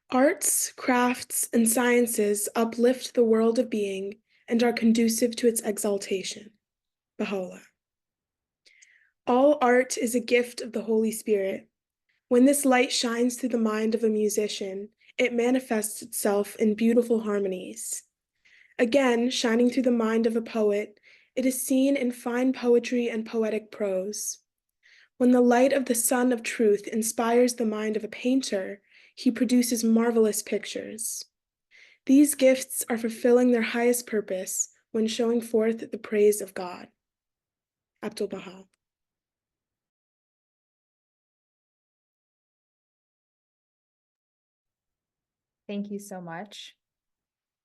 Arts, crafts, and sciences uplift the world of being and are conducive to its exaltation. Baha'u'llah. All art is a gift of the Holy Spirit. When this light shines through the mind of a musician, it manifests itself in beautiful harmonies. Again, shining through the mind of a poet, it is seen in fine poetry and poetic prose. When the light of the sun of truth inspires the mind of a painter, he produces marvelous pictures. These gifts are fulfilling their highest purpose when showing forth the praise of God. Abdul Baha. Thank you so much.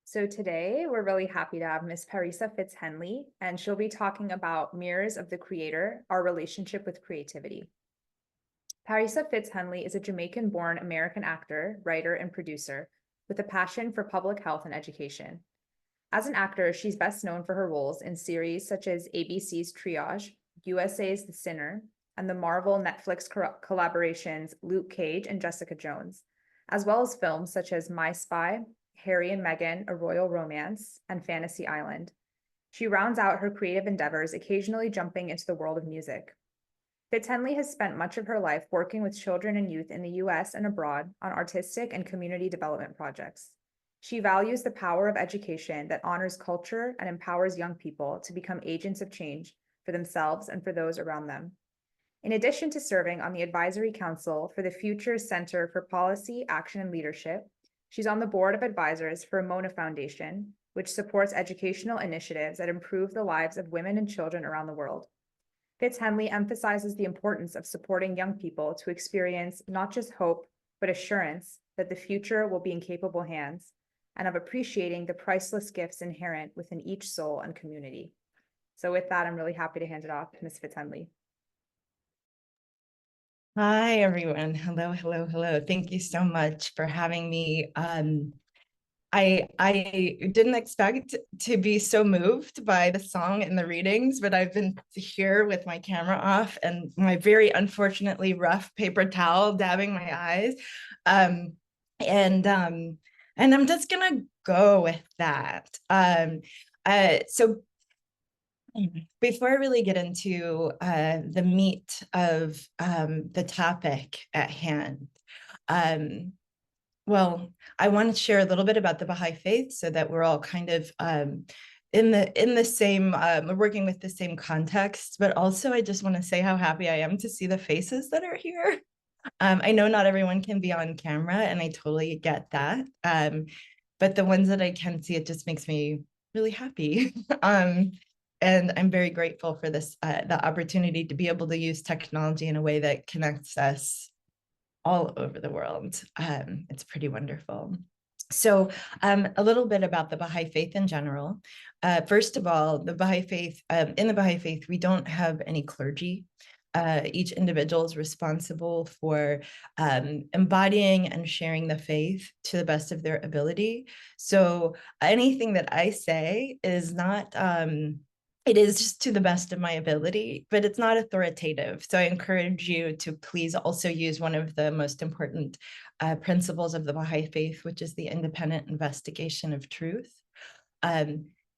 So today we're really happy to have Miss Parisa Fitz-Henley, and she'll be talking about Mirrors of the Creator, our relationship with creativity. Parisa Fitz-Henley is a Jamaican-born American actor, writer, and producer with a passion for public health and education. As an actor, she's best known for her roles in series such as ABC's Triage, USA's The Sinner, and the Marvel Netflix collaborations Luke Cage and Jessica Jones, as well as films such as My Spy, Harry and Meghan, A Royal Romance, and Fantasy Island. She rounds out her creative endeavors, occasionally jumping into the world of music. Fitz-Henley has spent much of her life working with children and youth in the US and abroad on artistic and community development projects. She values the power of education that honors culture and empowers young people to become agents of change for themselves and for those around them. In addition to serving on the Advisory Council for the Future Center for Policy, Action, and Leadership, she's on the board of advisors for Mona Foundation, which supports educational initiatives that improve the lives of women and children around the world. Fitz-Henley emphasizes the importance of supporting young people to experience not just hope, but assurance that the future will be in capable hands, and of appreciating the priceless gifts inherent within each soul and community. So with that, I'm really happy to hand it off to Ms. Fitz-Henley. Hi, everyone. Hello, hello, hello. Thank you so much for having me. I didn't expect to be so moved by the song and the readings, but I've been here with my camera off and my very unfortunately rough paper towel dabbing my eyes. Um, and I'm just gonna go with that. So before I really get into the meat of the topic at hand, well, I want to share a little bit about the Baha'i faith so that we're all kind of in the same, working with the same context. But also, I just want to say how happy I am to see the faces that are here. I know not everyone can be on camera, and I totally get that. But the ones that I can see, it just makes me really happy. And I'm very grateful for this, the opportunity to be able to use technology in a way that connects us all over the world. It's pretty wonderful. So a little bit about the Baha'i faith in general. First of all, the Baha'i faith, in the Baha'i faith, we don't have any clergy. Each individual is responsible for embodying and sharing the faith to the best of their ability. So anything that I say is not, it is just to the best of my ability, but it's not authoritative. So I encourage you to please also use one of the most important principles of the Baha'i faith, which is the independent investigation of truth.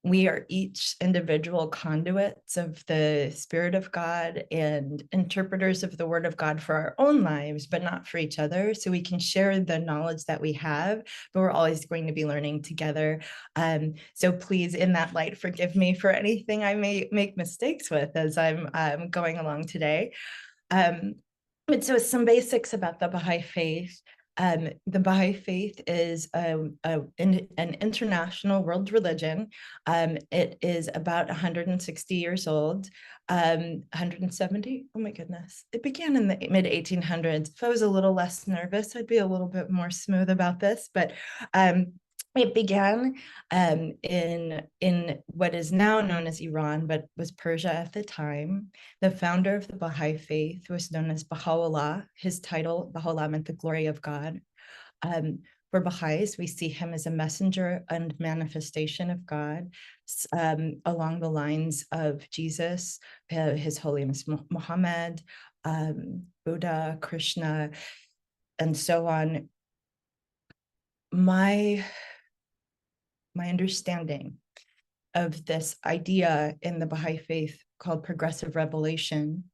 We are each individual conduits of the Spirit of God and interpreters of the Word of God for our own lives, but not for each other. So we can share the knowledge that we have, but we're always going to be learning together. So please, in that light, forgive me for anything I may make mistakes with as I'm going along today. But so some basics about the Baha'i faith. The Baha'i faith is an international world religion. It is about 160 years old, 170. Oh my goodness. It began in the mid 1800s. If I was a little less nervous, I'd be a little bit more smooth about this, but it began in what is now known as Iran, but was Persia at the time. The founder of the Baha'i faith was known as Baha'u'llah. His title, Baha'u'llah, meant the glory of God. For Baha'is, we see him as a messenger and manifestation of God, along the lines of Jesus, His Holiness Muhammad, Buddha, Krishna, and so on. my understanding of this idea in the Baha'i faith called progressive revelation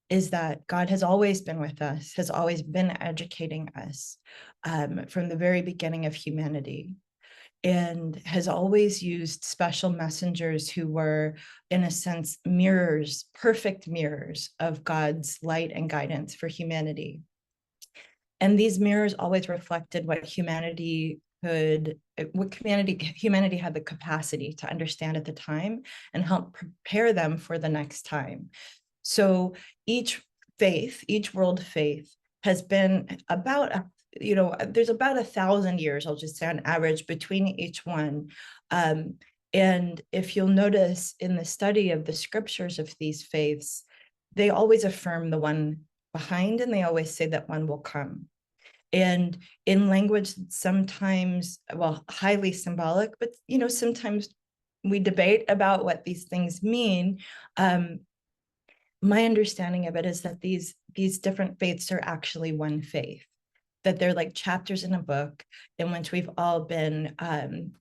is that God has always been with us, has always been educating us from the very beginning of humanity, and has always used special messengers who were, in a sense, mirrors, perfect mirrors of God's light and guidance for humanity. And these mirrors always reflected what humanity had the capacity to understand at the time and help prepare them for the next time. So each faith, each world faith has been about, there's about 1,000 years, I'll just say on average, between each one. And if you'll notice in the study of the scriptures of these faiths, they always affirm the one behind, and they always say that one will come. And in language sometimes, well, highly symbolic, but sometimes we debate about what these things mean. My understanding of it is that these different faiths are actually one faith, that they're like chapters in a book in which we've all been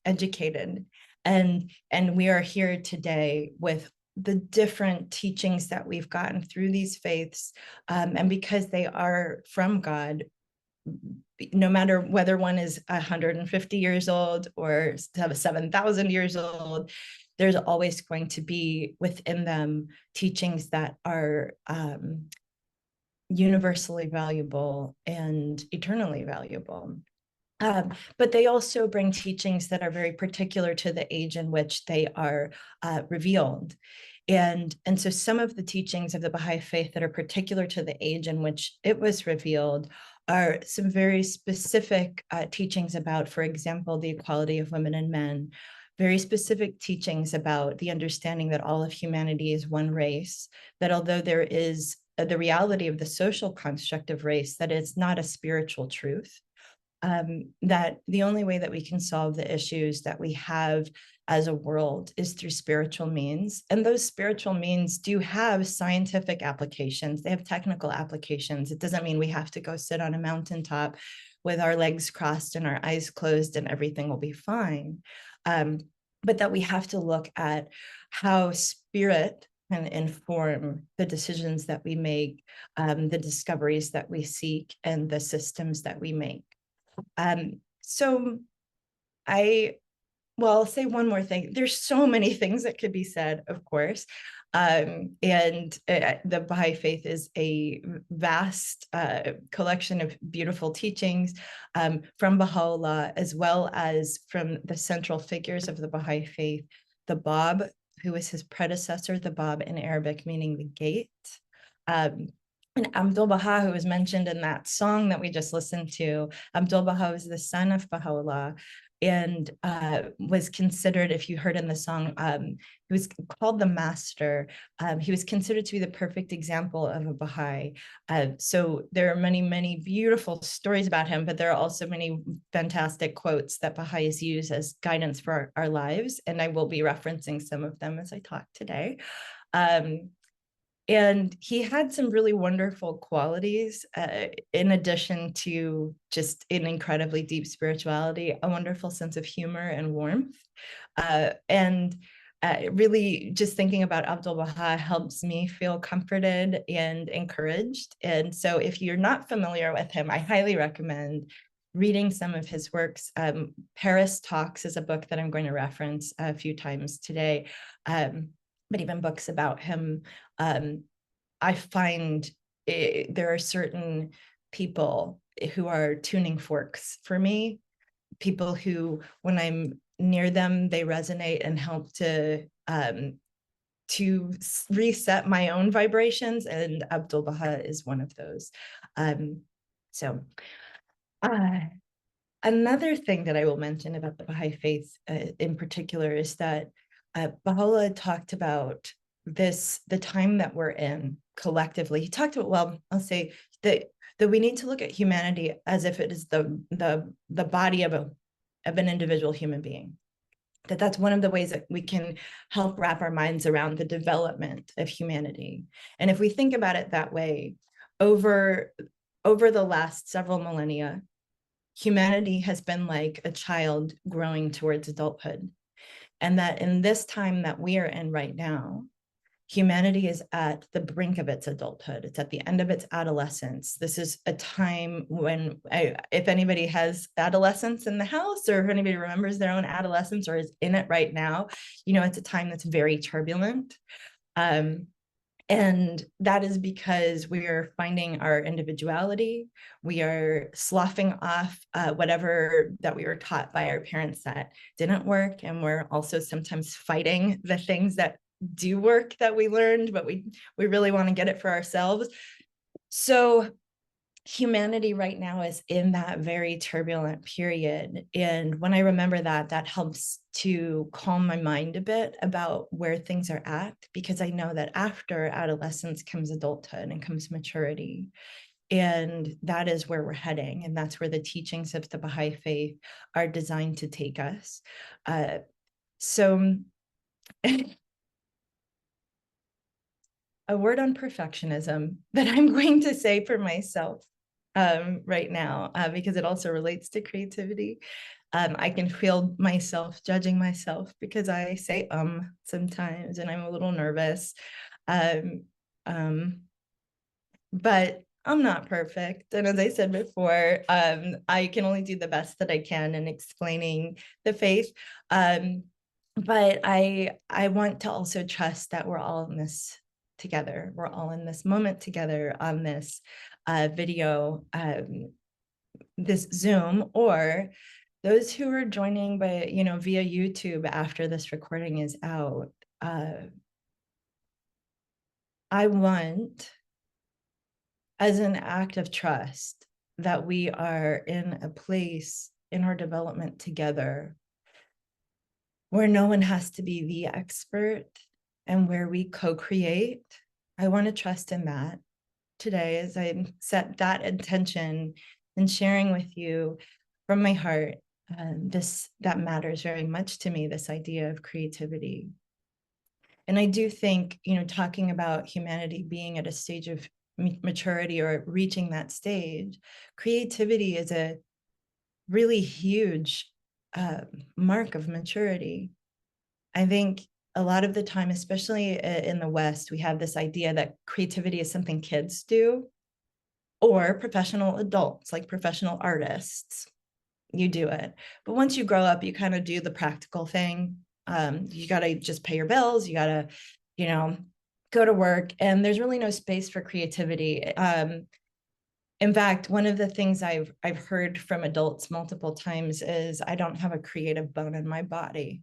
educated, and we are here today with the different teachings that we've gotten through these faiths, and because they are from God, no matter whether one is 150 years old or 7,000 years old, there's always going to be within them teachings that are universally valuable and eternally valuable. But they also bring teachings that are very particular to the age in which they are revealed. And so some of the teachings of the Baha'i faith that are particular to the age in which it was revealed are some very specific teachings about, for example, the equality of women and men, very specific teachings about the understanding that all of humanity is one race, that although there is the reality of the social construct of race, that it's not a spiritual truth. That the only way that we can solve the issues that we have as a world is through spiritual means. And those spiritual means do have scientific applications. They have technical applications. It doesn't mean we have to go sit on a mountaintop with our legs crossed and our eyes closed and everything will be fine. But that we have to look at how spirit can inform the decisions that we make, the discoveries that we seek, and the systems that we make. So I'll say one more thing. There's so many things that could be said, of course. And the Baha'i faith is a vast collection of beautiful teachings from Baha'u'llah, as well as from the central figures of the Baha'i faith, the Bab, who was his predecessor, the Bab in Arabic, meaning the gate. And Abdul-Baha, who was mentioned in that song that we just listened to, Abdul-Baha was the son of Baha'u'llah, and was considered, if you heard in the song, he was called the master. He was considered to be the perfect example of a Baha'i. So there are many, many beautiful stories about him, but there are also many fantastic quotes that Baha'is use as guidance for our lives, and I will be referencing some of them as I talk today. And he had some really wonderful qualities, in addition to just an incredibly deep spirituality, a wonderful sense of humor and warmth. And really just thinking about Abdul-Baha helps me feel comforted and encouraged. And so if you're not familiar with him, I highly recommend reading some of his works. Paris Talks is a book that I'm going to reference a few times today. But even books about him, I find there are certain people who are tuning forks for me, people who, when I'm near them, they resonate and help to reset my own vibrations, and Abdul-Baha is one of those. Another thing that I will mention about the Baha'i faith in particular is that Baha'u'llah talked about the time that we're in collectively. He talked about, I'll say that we need to look at humanity as if it is the body of an individual human being. That's one of the ways that we can help wrap our minds around the development of humanity. And if we think about it that way, over the last several millennia, humanity has been like a child growing towards adulthood. And that in this time that we are in right now, humanity is at the brink of its adulthood. It's at the end of its adolescence. This is a time when, if anybody has adolescence in the house, or if anybody remembers their own adolescence or is in it right now, you know, it's a time that's very turbulent. And that is because we are finding our individuality. We are sloughing off whatever that we were taught by our parents that didn't work. And we're also sometimes fighting the things that do work that we learned, but we really want to get it for ourselves. So humanity right now is in that very turbulent period. And when I remember that, that helps to calm my mind a bit about where things are at, because I know that after adolescence comes adulthood and comes maturity. And that is where we're heading. And that's where the teachings of the Baha'i faith are designed to take us. So a word on perfectionism that I'm going to say for myself right now, because it also relates to creativity. I can feel myself judging myself because I say sometimes, and I'm a little nervous. But I'm not perfect. And as I said before, I can only do the best that I can in explaining the faith. But I want to also trust that we're all in this together. We're all in this moment together on this video, this Zoom, or those who are joining by, you know, via YouTube after this recording is out. I want, as an act of trust, that we are in a place in our development together where no one has to be the expert and where we co-create. I want to trust in that today as I set that intention and sharing with you from my heart. That matters very much to me, this idea of creativity. And I do think, you know, talking about humanity being at a stage of maturity or reaching that stage, creativity is a really huge mark of maturity. I think a lot of the time, especially in the West, we have this idea that creativity is something kids do, or professional adults, like professional artists. You do it. But once you grow up, you kind of do the practical thing. You got to just pay your bills. You got to, you know, go to work. And there's really no space for creativity. In fact, one of the things I've heard from adults multiple times is, I don't have a creative bone in my body.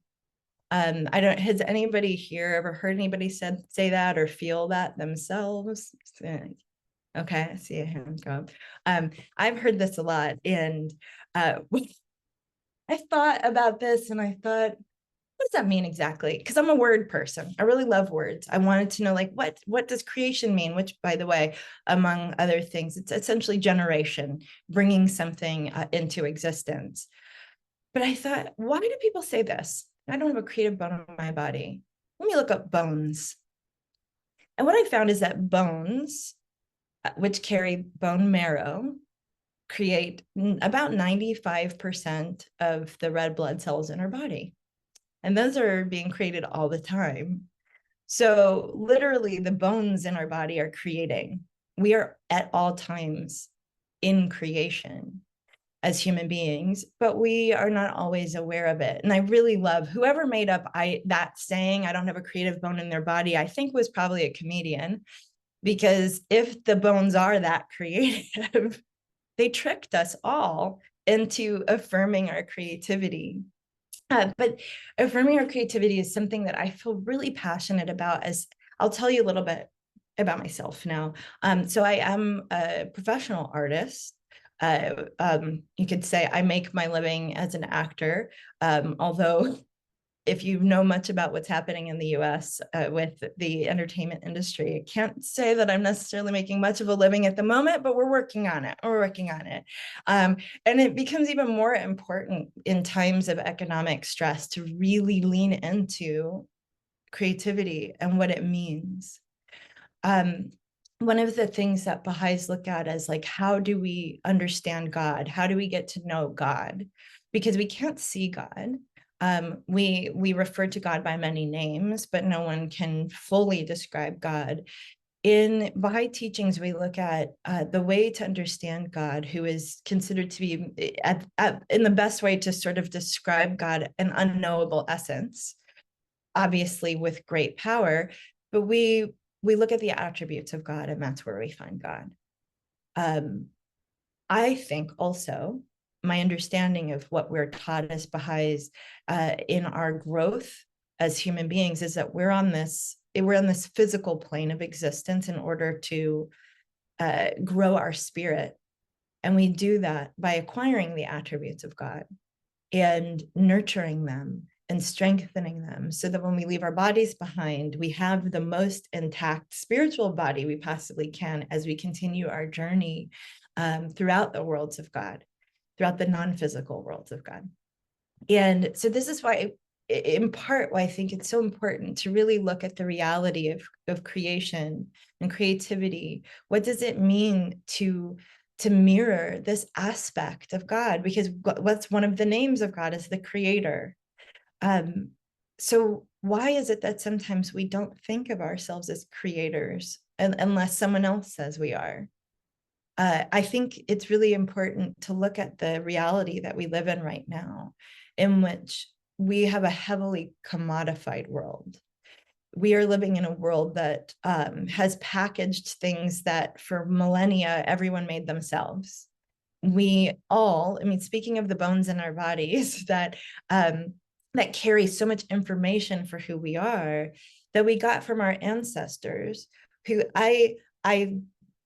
Has anybody here ever heard anybody say that or feel that themselves? Okay, I see a hand go up. I've heard this a lot, and I thought about this and I thought, what does that mean exactly? Because I'm a word person. I really love words. I wanted to know, like, what does creation mean? Which, by the way, among other things, it's essentially generation, bringing something into existence. But I thought, why do people say this? I don't have a creative bone in my body. Let me look up bones. And what I found is that bones, which carry bone marrow, create about 95% of the red blood cells in our body. And those are being created all the time. So literally the bones in our body are creating. We are at all times in creation as human beings, but we are not always aware of it. And I really love whoever made up that saying, I don't have a creative bone in their body, I think was probably a comedian, because if the bones are that creative, they tricked us all into affirming our creativity. But affirming our creativity is something that I feel really passionate about. As I'll tell you a little bit about myself now. So I am a professional artist. You could say I make my living as an actor, although if you know much about what's happening in the US with the entertainment industry, I can't say that I'm necessarily making much of a living at the moment, but we're working on it. And it becomes even more important in times of economic stress to really lean into creativity and what it means. one of the things that Baha'is look at as like, how do we understand God? How do we get to know God? Because we can't see God. We refer to God by many names, but no one can fully describe God. In Baha'i teachings, we look at the way to understand God, who is considered to be, in the best way to sort of describe God, an unknowable essence, obviously with great power, but we look at the attributes of God, and that's where we find God. I think also my understanding of what we're taught as Baha'is in our growth as human beings is that we're on this physical plane of existence in order to grow our spirit. And we do that by acquiring the attributes of God and nurturing them and strengthening them so that when we leave our bodies behind, we have the most intact spiritual body we possibly can as we continue our journey throughout the worlds of God, throughout the non-physical worlds of God. And so this is why, in part, why I think it's so important to really look at the reality of creation and creativity. What does it mean to mirror this aspect of God? Because what's one of the names of God is the creator. So why is it that sometimes we don't think of ourselves as creators unless someone else says we are? I think it's really important to look at the reality that we live in right now, in which we have a heavily commodified world. We are living in a world that has packaged things that for millennia, everyone made themselves. We all, I mean, speaking of the bones in our bodies that carry so much information for who we are, that we got from our ancestors, who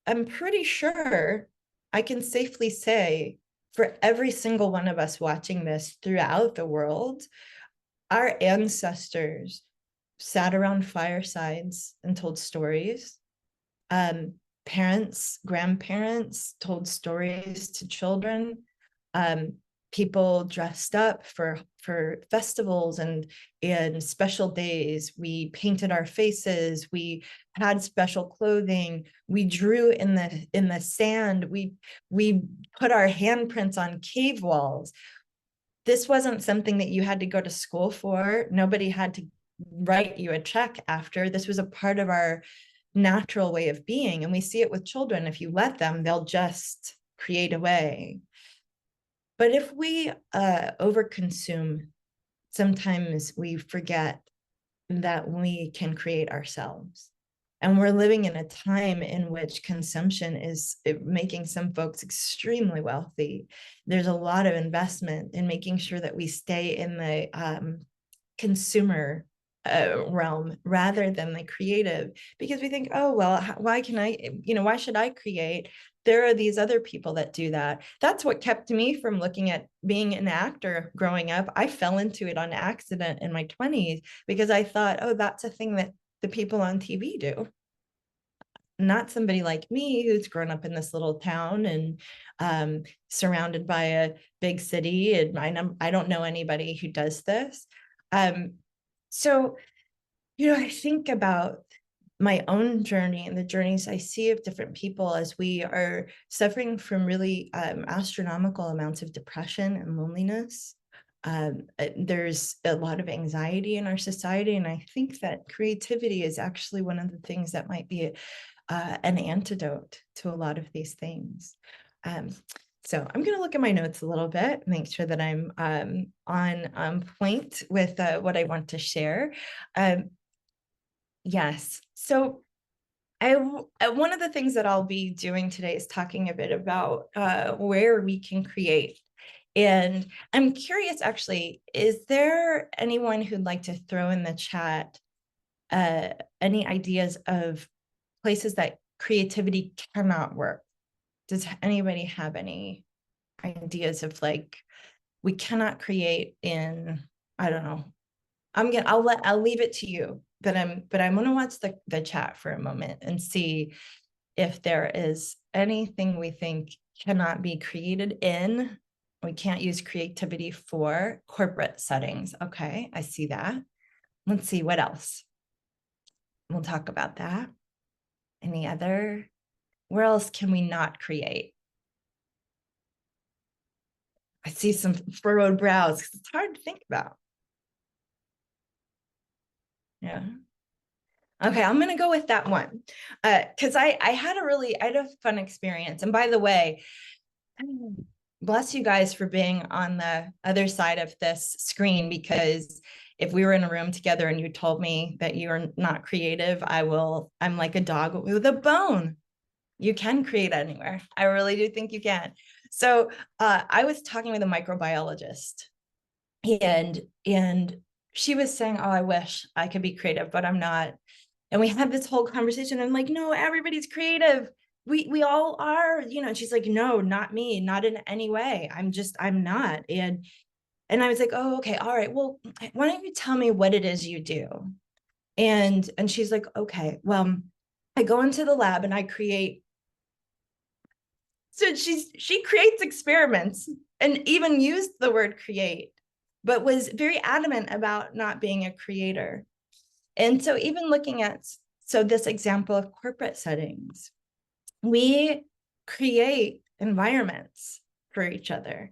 I'm pretty sure I can safely say for every single one of us watching this throughout the world, our ancestors sat around firesides and told stories. Parents, grandparents told stories to children. People dressed up for festivals and special days. We painted our faces. We had special clothing. We drew in the sand. We put our handprints on cave walls. This wasn't something that you had to go to school for. Nobody had to write you a check after. This was a part of our natural way of being. And we see it with children. If you let them, they'll just create away. But if we overconsume, sometimes we forget that we can create ourselves. And we're living in a time in which consumption is making some folks extremely wealthy. There's a lot of investment in making sure that we stay in the consumer realm rather than the creative, because we think, oh, well, why should I create? There are these other people that do that. That's what kept me from looking at being an actor growing up. I fell into it on accident in my 20s because I thought, oh, that's a thing that the people on TV do. Not somebody like me who's grown up in this little town and surrounded by a big city. And I don't know anybody who does this. So, I think about my own journey and the journeys I see of different people as we are suffering from really astronomical amounts of depression and loneliness. There's a lot of anxiety in our society, and I think that creativity is actually one of the things that might be an antidote to a lot of these things. So I'm going to look at my notes a little bit, make sure that I'm on point with what I want to share. Yes. So one of the things that I'll be doing today is talking a bit about where we can create. And I'm curious, actually, is there anyone who'd like to throw in the chat any ideas of places that creativity cannot work? Does anybody have any ideas of like, we cannot create in, I don't know. I'll leave it to you, but I'm going to watch the chat for a moment and see if there is anything we think cannot be created in. We can't use creativity for corporate settings. Okay, I see that. Let's see what else. We'll talk about that. Any other? Where else can we not create? I see some furrowed brows because it's hard to think about. Yeah. Okay, I'm gonna go with that one. Because I had a fun experience. And by the way, bless you guys for being on the other side of this screen, because if we were in a room together and you told me that you are not creative, I'm like a dog with a bone. You can create anywhere. I really do think you can. So I was talking with a microbiologist, and she was saying, oh, I wish I could be creative, but I'm not. And we had this whole conversation. I'm like, no, everybody's creative. We all are, and she's like, no, not me, not in any way. I'm not. And I was like, oh, okay, all right. Well, why don't you tell me what it is you do? And she's like, okay, well, I go into the lab and I create. So she creates experiments and even used the word create, but was very adamant about not being a creator. And so even looking at, this example of corporate settings, we create environments for each other,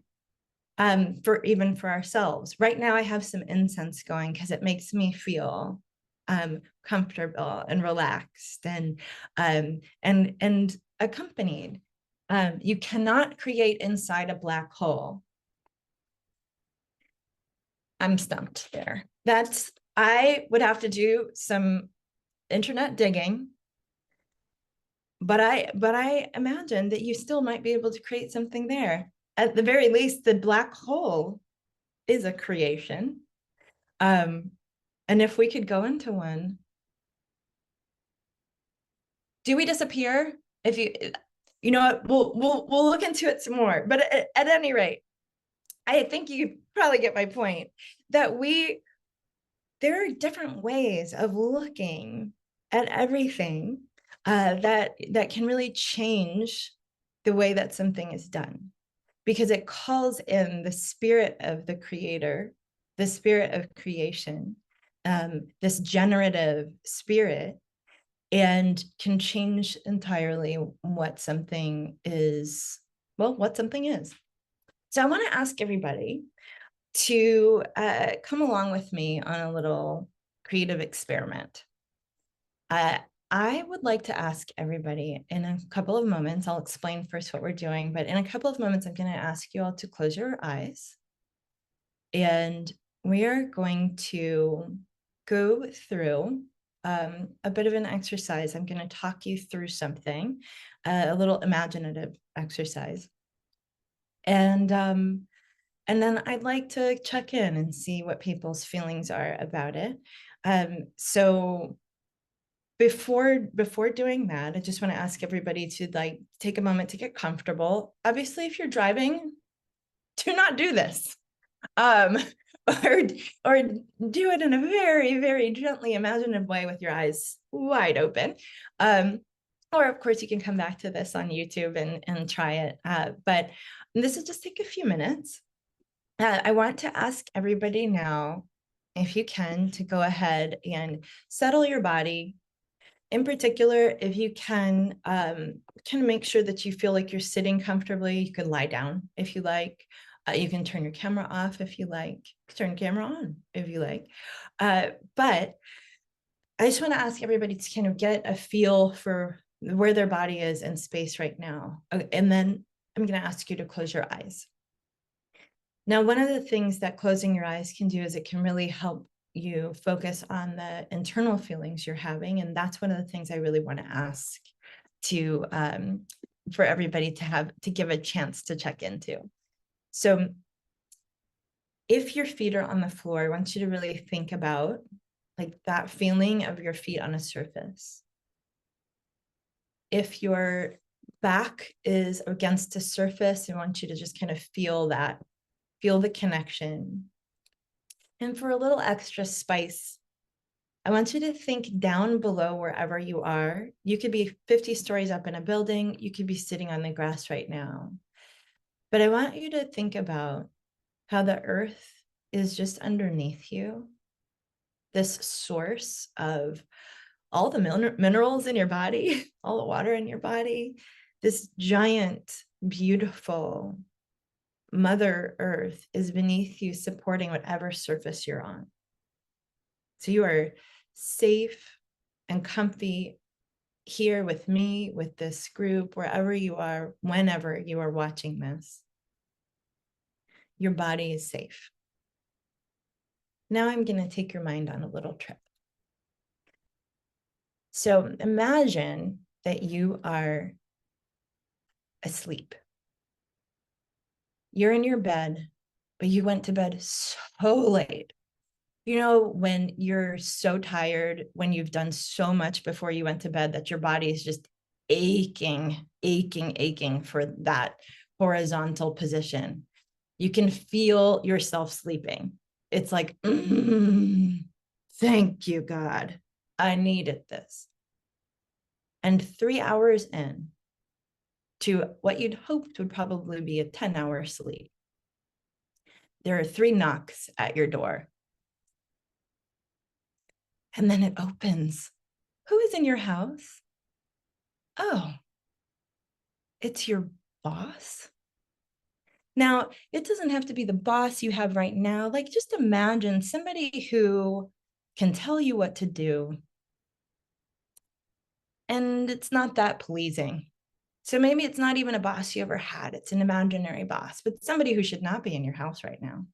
for ourselves. Right now, I have some incense going because it makes me feel comfortable and relaxed and accompanied. You cannot create inside a black hole. I'm stumped there. I would have to do some internet digging, but I imagine that you still might be able to create something there. At the very least, the black hole is a creation. And if we could go into one, do we disappear? If you know what, we'll look into it some more. But at any rate, I think you probably get my point that there are different ways of looking at everything that can really change the way that something is done, because it calls in the spirit of the creator, the spirit of creation, this generative spirit, and can change entirely what something is. So I want to ask everybody to come along with me on a little creative experiment. I would like to ask everybody in a couple of moments, I'll explain first what we're doing, but in a couple of moments, I'm going to ask you all to close your eyes. And we are going to go through a bit of an exercise. I'm going to talk you through something, a little imaginative exercise. And then I'd like to check in and see what people's feelings are about it. So before doing that, I just want to ask everybody to take a moment to get comfortable. Obviously, if you're driving, do not do this. Or do it in a very, very gently imaginative way with your eyes wide open. Or of course, you can come back to this on YouTube and try it. But this will just take a few minutes. I want to ask everybody now, if you can, to go ahead and settle your body. In particular, if you can make sure that you feel like you're sitting comfortably. You could lie down if you like. You can turn your camera off if you like. Turn your camera on if you like. But I just want to ask everybody to kind of get a feel for where their body is in space right now. And then I'm going to ask you to close your eyes. Now, one of the things that closing your eyes can do is it can really help you focus on the internal feelings you're having. And that's one of the things I really want to ask for everybody to give a chance to check into. So if your feet are on the floor, I want you to really think about that feeling of your feet on a surface. If your back is against a surface, I want you to just kind of feel the connection. And for a little extra spice, I want you to think down below wherever you are. You could be 50 stories up in a building. You could be sitting on the grass right now. But I want you to think about how the earth is just underneath you, this source of all the minerals in your body, all the water in your body, this giant, beautiful Mother Earth is beneath you, supporting whatever surface you're on. So you are safe and comfy here with me, with this group, wherever you are, whenever you are watching this. Your body is safe. Now I'm going to take your mind on a little trip. So imagine that you are asleep. You're in your bed, but you went to bed so late. You know, when you're so tired, when you've done so much before you went to bed that your body is just aching for that horizontal position. You can feel yourself sleeping. It's like, thank you, God. I needed this. And 3 hours in to what you'd hoped would probably be a 10-hour sleep, there are 3 knocks at your door. And then it opens. Who is in your house? Oh, it's your boss. Now, it doesn't have to be the boss you have right now. Like, just imagine somebody who can tell you what to do. And it's not that pleasing. So maybe it's not even a boss you ever had. It's an imaginary boss, but somebody who should not be in your house right now.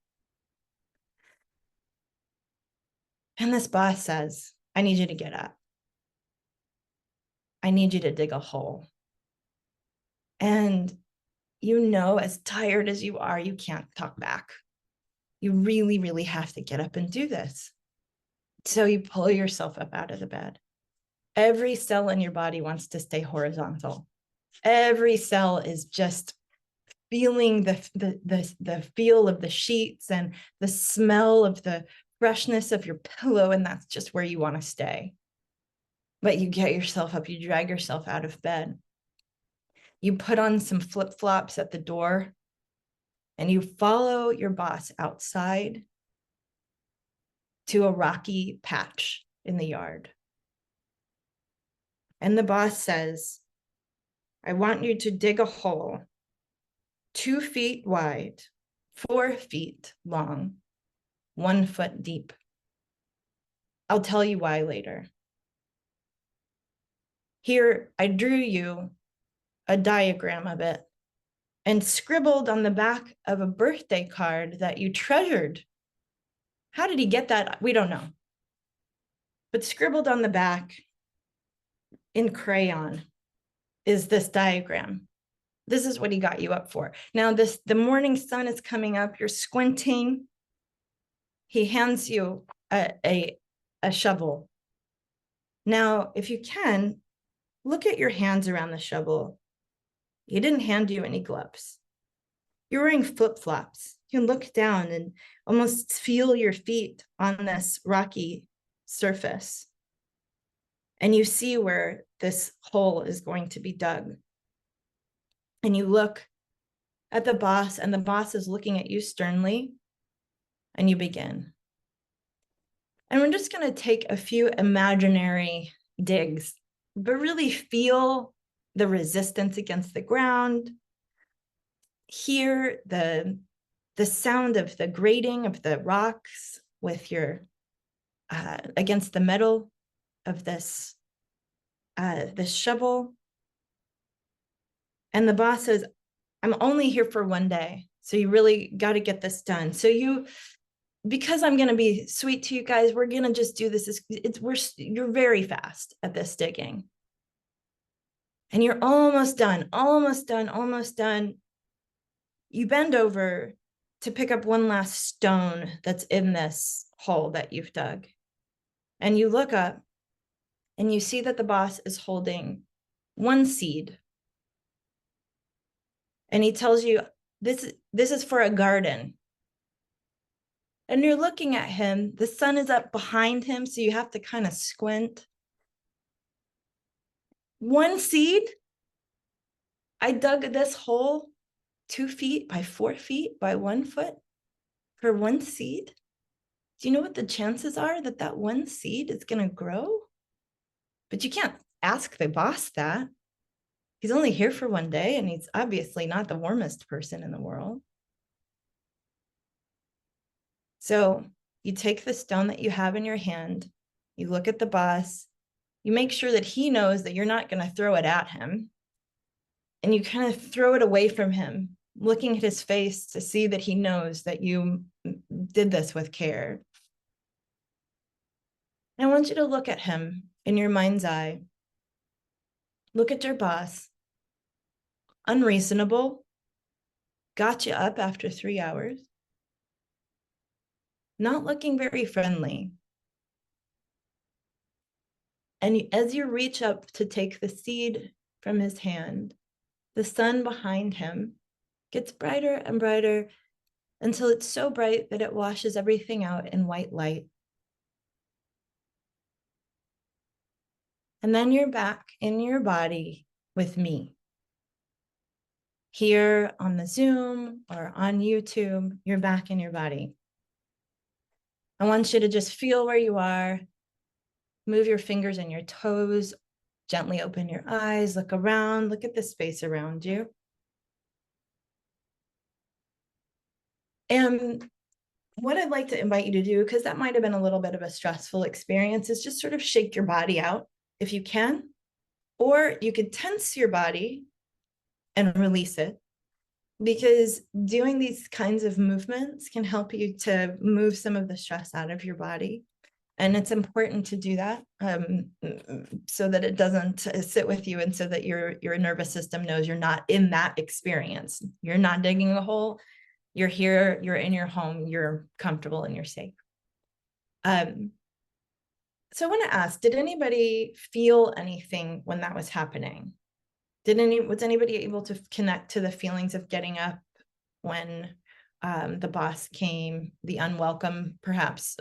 And this boss says, I need you to get up. I need you to dig a hole. And you know, as tired as you are, you can't talk back. You really, really have to get up and do this. So you pull yourself up out of the bed. Every cell in your body wants to stay horizontal. Every cell is just feeling the feel of the sheets and the smell of the freshness of your pillow, and that's just where you want to stay. But you get yourself up, you drag yourself out of bed. You put on some flip-flops at the door, and you follow your boss outside to a rocky patch in the yard. And the boss says, I want you to dig a hole 2 feet wide, 4 feet long, 1 foot deep. I'll tell you why later. Here, I drew you a diagram of it and scribbled on the back of a birthday card that you treasured. How did he get that? We don't know. But scribbled on the back in crayon is this diagram. This is what he got you up for. Now, the morning sun is coming up. You're squinting. He hands you a shovel. Now, if you can, look at your hands around the shovel. He didn't hand you any gloves. You're wearing flip-flops. You can look down and almost feel your feet on this rocky surface. And you see where this hole is going to be dug. And you look at the boss, and the boss is looking at you sternly, and you begin. And we're just going to take a few imaginary digs, but really feel the resistance against the ground. Hear the sound of the grating of the rocks with your against the metal of this shovel. And the boss says, I'm only here for 1 day, so you really got to get this done. So because I'm going to be sweet to you guys, we're going to just do this. You're very fast at this digging. And you're almost done, almost done, almost done. You bend over to pick up one last stone that's in this hole that you've dug. And you look up and you see that the boss is holding 1 seed. And he tells you, this is for a garden. And you're looking at him. The sun is up behind him, so you have to kind of squint. 1 seed? I dug this hole 2 feet by 4 feet by 1 foot for 1 seed. Do you know what the chances are that 1 seed is going to grow? But you can't ask the boss that. He's only here for one day, and he's obviously not the warmest person in the world. So you take the stone that you have in your hand, you look at the boss, you make sure that he knows that you're not going to throw it at him, and you kind of throw it away from him, looking at his face to see that he knows that you did this with care. I want you to look at him in your mind's eye. Look at your boss. Unreasonable. Got you up after 3 hours. Not looking very friendly. And as you reach up to take the seed from his hand, the sun behind him gets brighter and brighter until it's so bright that it washes everything out in white light. And then you're back in your body with me. Here on the Zoom or on YouTube, you're back in your body. I want you to just feel where you are. Move your fingers and your toes. Gently open your eyes, look around, look at the space around you. And what I'd like to invite you to do, because that might have been a little bit of a stressful experience, is just sort of shake your body out if you can. Or you could tense your body and release it, because doing these kinds of movements can help you to move some of the stress out of your body. And it's important to do that so that it doesn't sit with you, and so that your nervous system knows you're not in that experience. You're not digging a hole. You're here, you're in your home, you're comfortable, and you're safe. So I want to ask, did anybody feel anything when that was happening? Was anybody able to connect to the feelings of getting up when the boss came, the unwelcome, perhaps,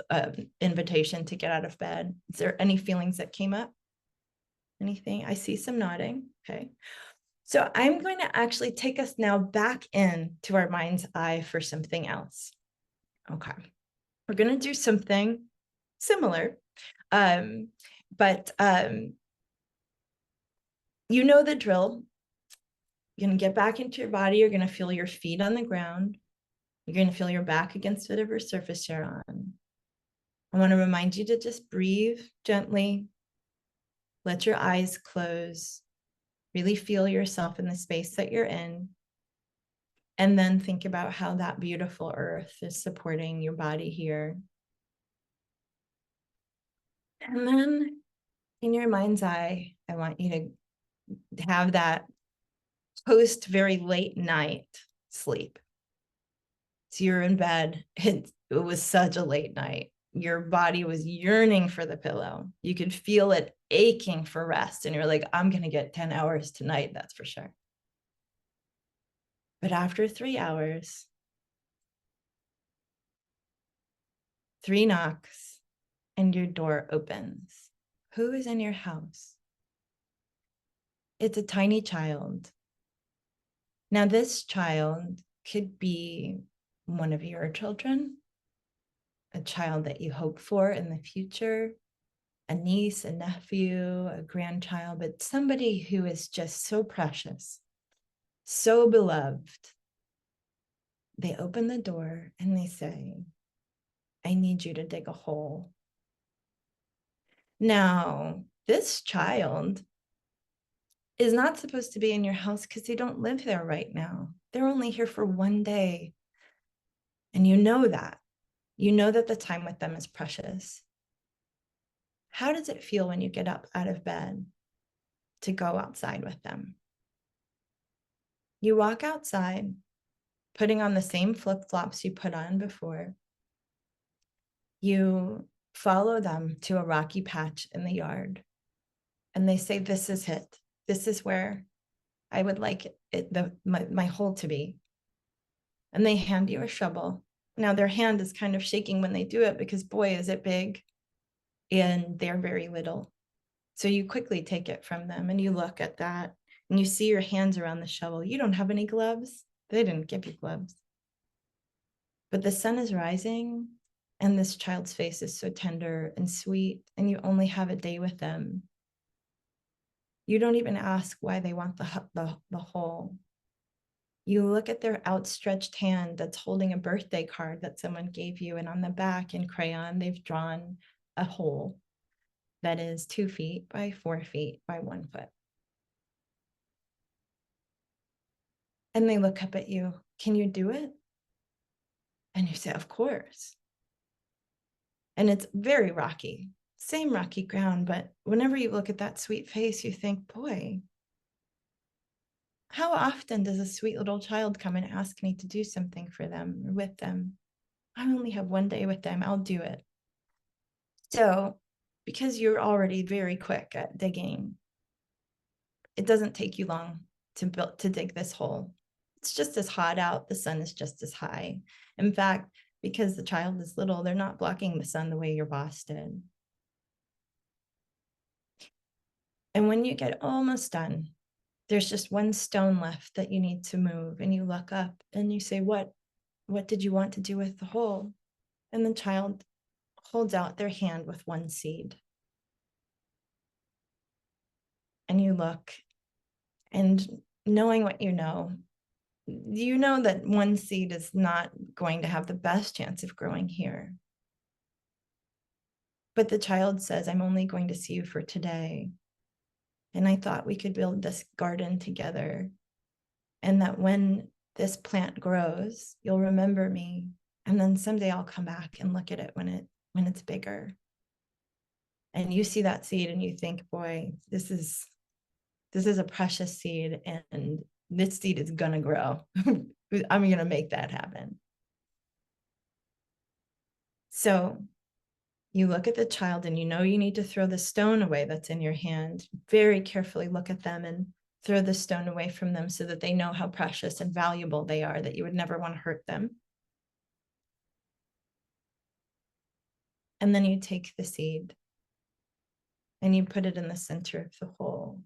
invitation to get out of bed? Is there any feelings that came up? Anything? I see some nodding. Okay. So I'm going to actually take us now back in to our mind's eye for something else. Okay. We're going to do something similar, but you know the drill. You're going to get back into your body. You're going to feel your feet on the ground. You're going to feel your back against whatever surface you're on. I want to remind you to just breathe gently. Let your eyes close. Really feel yourself in the space that you're in. And then think about how that beautiful earth is supporting your body here. And then in your mind's eye, I want you to have that post very late night sleep. So you're in bed. It was such a late night. Your body was yearning for the pillow. You could feel it aching for rest. And you're like, I'm going to get 10 hours tonight, that's for sure. But after 3 hours, 3 knocks, and your door opens. Who is in your house? It's a tiny child. Now, this child could be one of your children, a child that you hope for in the future, a niece, a nephew, a grandchild, but somebody who is just so precious, so beloved. They open the door and they say, I need you to dig a hole. Now, this child is not supposed to be in your house because they don't live there right now. They're only here for one day. And you know that. You know that the time with them is precious. How does it feel when you get up out of bed to go outside with them? You walk outside, putting on the same flip-flops you put on before. You follow them to a rocky patch in the yard. And they say, this is it. This is where I would like my hole to be. And they hand you a shovel. Now their hand is kind of shaking when they do it because boy, is it big. And they're very little. So you quickly take it from them and you look at that and you see your hands around the shovel. You don't have any gloves. They didn't give you gloves. But the sun is rising and this child's face is so tender and sweet, and you only have a day with them. You don't even ask why they want the hole. You look at their outstretched hand that's holding a birthday card that someone gave you, and on the back in crayon, they've drawn a hole that is 2 feet by 4 feet by 1 foot. And they look up at you, can you do it? And you say, of course. And it's very rocky, same rocky ground, but whenever you look at that sweet face, you think, boy, how often does a sweet little child come and ask me to do something for them or with them? I only have 1 day with them, I'll do it. So, because you're already very quick at digging, it doesn't take you long to dig this hole. It's just as hot out, the sun is just as high. In fact, because the child is little, they're not blocking the sun the way your boss did. And when you get almost done, there's just 1 stone left that you need to move, and you look up and you say, what did you want to do with the hole? And the child holds out their hand with 1 seed. And you look, and knowing what you know that 1 seed is not going to have the best chance of growing here. But the child says, I'm only going to see you for today. And I thought we could build this garden together. And that when this plant grows, you'll remember me. And then someday I'll come back and look at it when it's bigger. And you see that seed and you think, boy, this is a precious seed, and this seed is gonna grow. I'm gonna make that happen. So you look at the child and you know you need to throw the stone away that's in your hand. Very carefully look at them and throw the stone away from them so that they know how precious and valuable they are, that you would never want to hurt them. And then you take the seed and you put it in the center of the hole.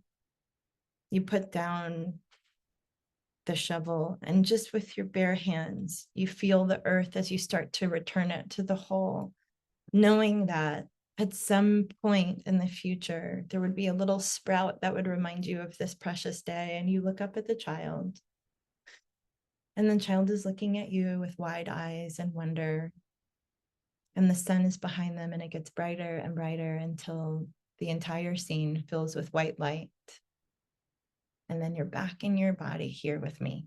You put down the shovel, and just with your bare hands, you feel the earth as you start to return it to the hole, knowing that at some point in the future, there would be a little sprout that would remind you of this precious day. And you look up at the child, and the child is looking at you with wide eyes and wonder. And the sun is behind them, and it gets brighter and brighter until the entire scene fills with white light. And then you're back in your body here with me.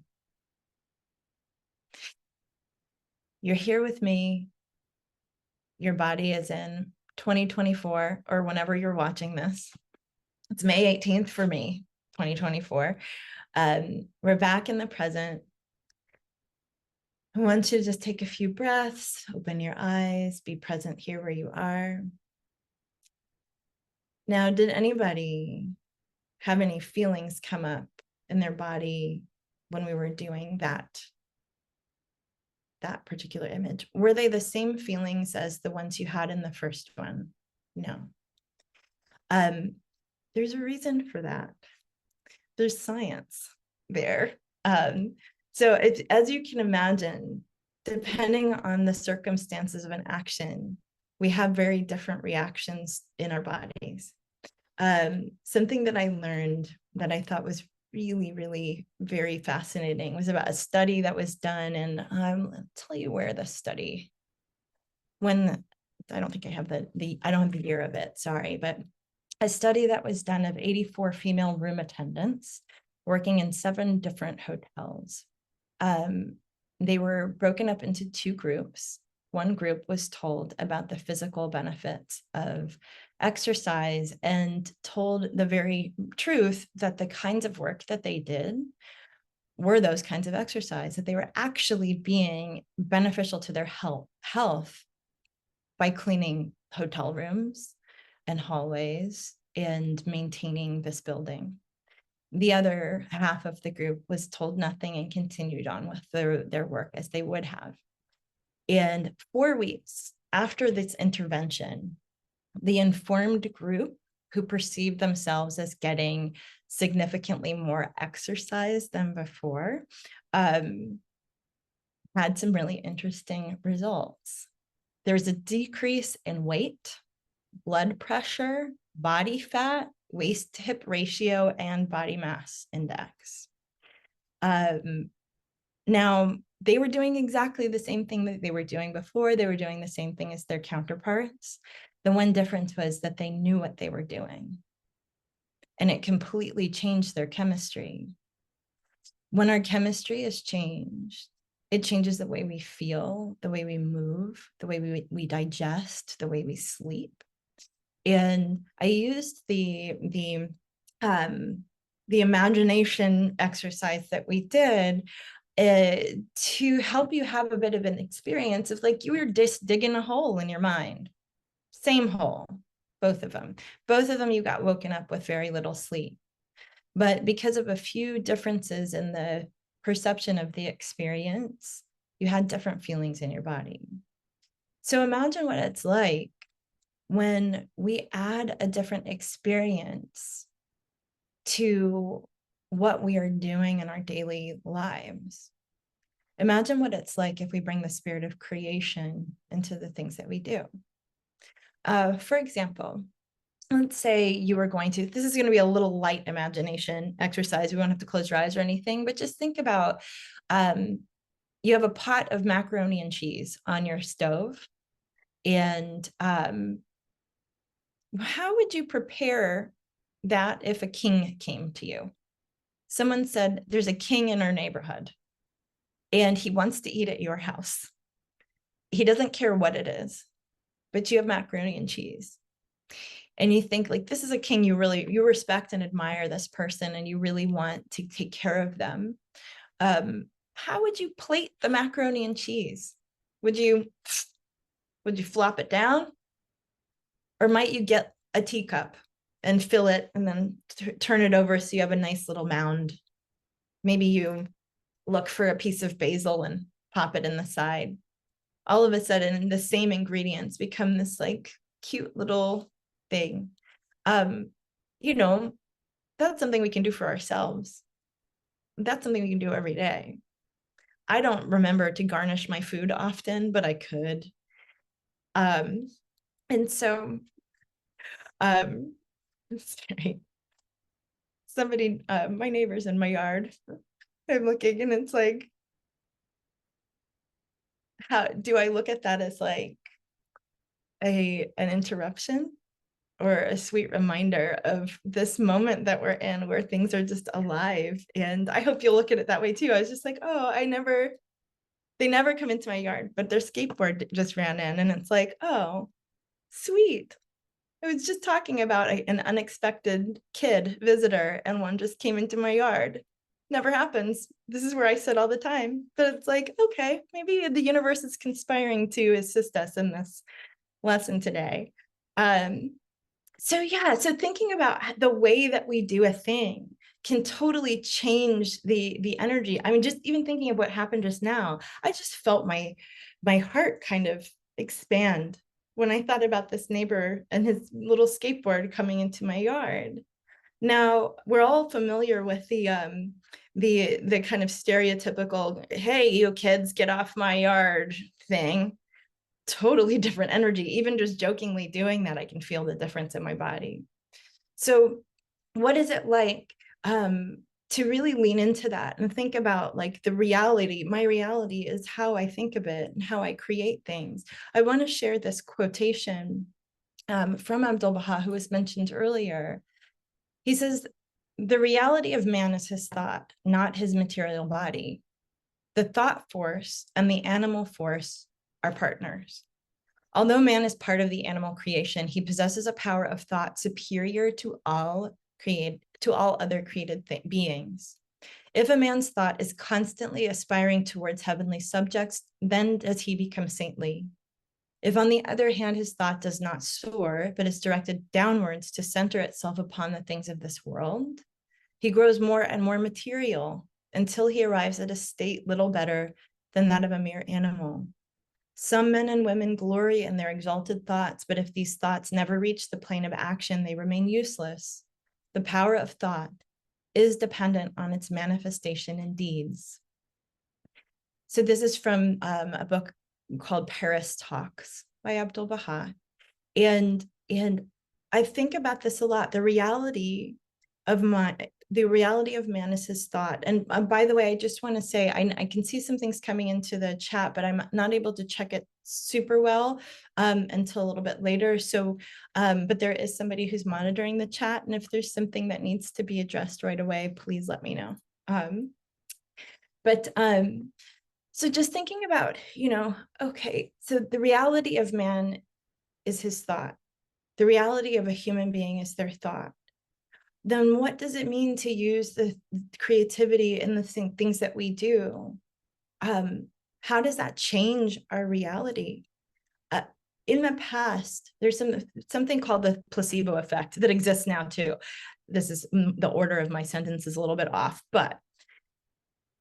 You're here with me. Your body is in 2024, or whenever you're watching this. It's May 18th for me, 2024. We're back in the present. I want you to just take a few breaths, open your eyes, be present here where you are. Now, did anybody have any feelings come up in their body when we were doing that particular image? Were they the same feelings as the ones you had in the first one? No. There's a reason for that. There's science there. So as you can imagine, depending on the circumstances of an action, we have very different reactions in our bodies. Something that I learned that I thought was really, really very fascinating was about a study that was done, and I'll tell you where the study, when I don't think I have I don't have the year of it, sorry, but a study that was done of 84 female room attendants working in 7 different hotels. They were broken up into 2 groups. One group was told about the physical benefits of exercise and told the very truth that the kinds of work that they did were those kinds of exercise, that they were actually being beneficial to their health by cleaning hotel rooms and hallways and maintaining this building. The other half of the group was told nothing and continued on with their work as they would have. And 4 weeks after this intervention, the informed group, who perceived themselves as getting significantly more exercise than before, had some really interesting results. There's a decrease in weight, blood pressure, body fat, waist to hip ratio and body mass index. Now, they were doing exactly the same thing that they were doing before. They were doing the same thing as their counterparts. The one difference was that they knew what they were doing, and it completely changed their chemistry. When our chemistry is changed, it changes the way we feel, the way we move, the way we digest, the way we sleep. And I used the imagination exercise that we did to help you have a bit of an experience of like you were just digging a hole in your mind. Same hole, both of them. Both of them you got woken up with very little sleep. But because of a few differences in the perception of the experience, you had different feelings in your body. So imagine what it's like when we add a different experience to what we are doing in our daily lives. Imagine what it's like if we bring the spirit of creation into the things that we do. For example, let's say you were going to, this is going to be a little light imagination exercise. We won't have to close your eyes or anything, but just think about you have a pot of macaroni and cheese on your stove. And how would you prepare that if a king came to you? Someone said, there's a king in our neighborhood and he wants to eat at your house. He doesn't care what it is, but you have macaroni and cheese. And you think like, this is a king, you respect and admire this person and you really want to take care of them. How would you plate the macaroni and cheese? Would you flop it down? Or might you get a teacup and fill it and then turn it over so you have a nice little mound? Maybe you look for a piece of basil and pop it in the side. All of a sudden, the same ingredients become this like cute little thing. You know, that's something we can do for ourselves. That's something we can do every day. I don't remember to garnish my food often, but I could. And so, sorry. Somebody, my neighbor's in my yard. I'm looking and it's like, how do I look at that as like an interruption or a sweet reminder of this moment that we're in where things are just alive? And I hope you'll look at it that way too. I was just like, oh, they never come into my yard, but their skateboard just ran in and it's like, oh, sweet. I was just talking about an unexpected kid visitor and one just came into my yard. Never happens. This is where I sit all the time. But it's like, okay, maybe the universe is conspiring to assist us in this lesson today. So thinking about the way that we do a thing can totally change the energy. I mean, just even thinking of what happened just now, I just felt my heart kind of expand when I thought about this neighbor and his little skateboard coming into my yard. Now, we're all familiar with the kind of stereotypical, hey, you kids, get off my yard thing. Totally different energy. Even just jokingly doing that, I can feel the difference in my body. So what is it like to really lean into that and think about like the reality? My reality is how I think of it and how I create things. I want to share this quotation from Abdu'l-Baha, who was mentioned earlier. He says, the reality of man is his thought, not his material body. The thought force and the animal force are partners. Although man is part of the animal creation, he possesses a power of thought superior to all other created beings. If a man's thought is constantly aspiring towards heavenly subjects, then does he become saintly. If, on the other hand, his thought does not soar, but is directed downwards to center itself upon the things of this world, he grows more and more material until he arrives at a state little better than that of a mere animal. Some men and women glory in their exalted thoughts, but if these thoughts never reach the plane of action, they remain useless. The power of thought is dependent on its manifestation in deeds. So this is from a book called Paris Talks by Abdu'l-Baha. And I think about this a lot. The reality of man is his thought. And by the way, I just want to say, I can see some things coming into the chat, but I'm not able to check it super well until a little bit later. So, but there is somebody who's monitoring the chat. And if there's something that needs to be addressed right away, please let me know. So just thinking about, okay, so the reality of man is his thought. The reality of a human being is their thought. Then what does it mean to use the creativity in the things that we do? How does that change our reality? In the past, there's something called the placebo effect that exists now too. This is the order of my sentence is a little bit off, but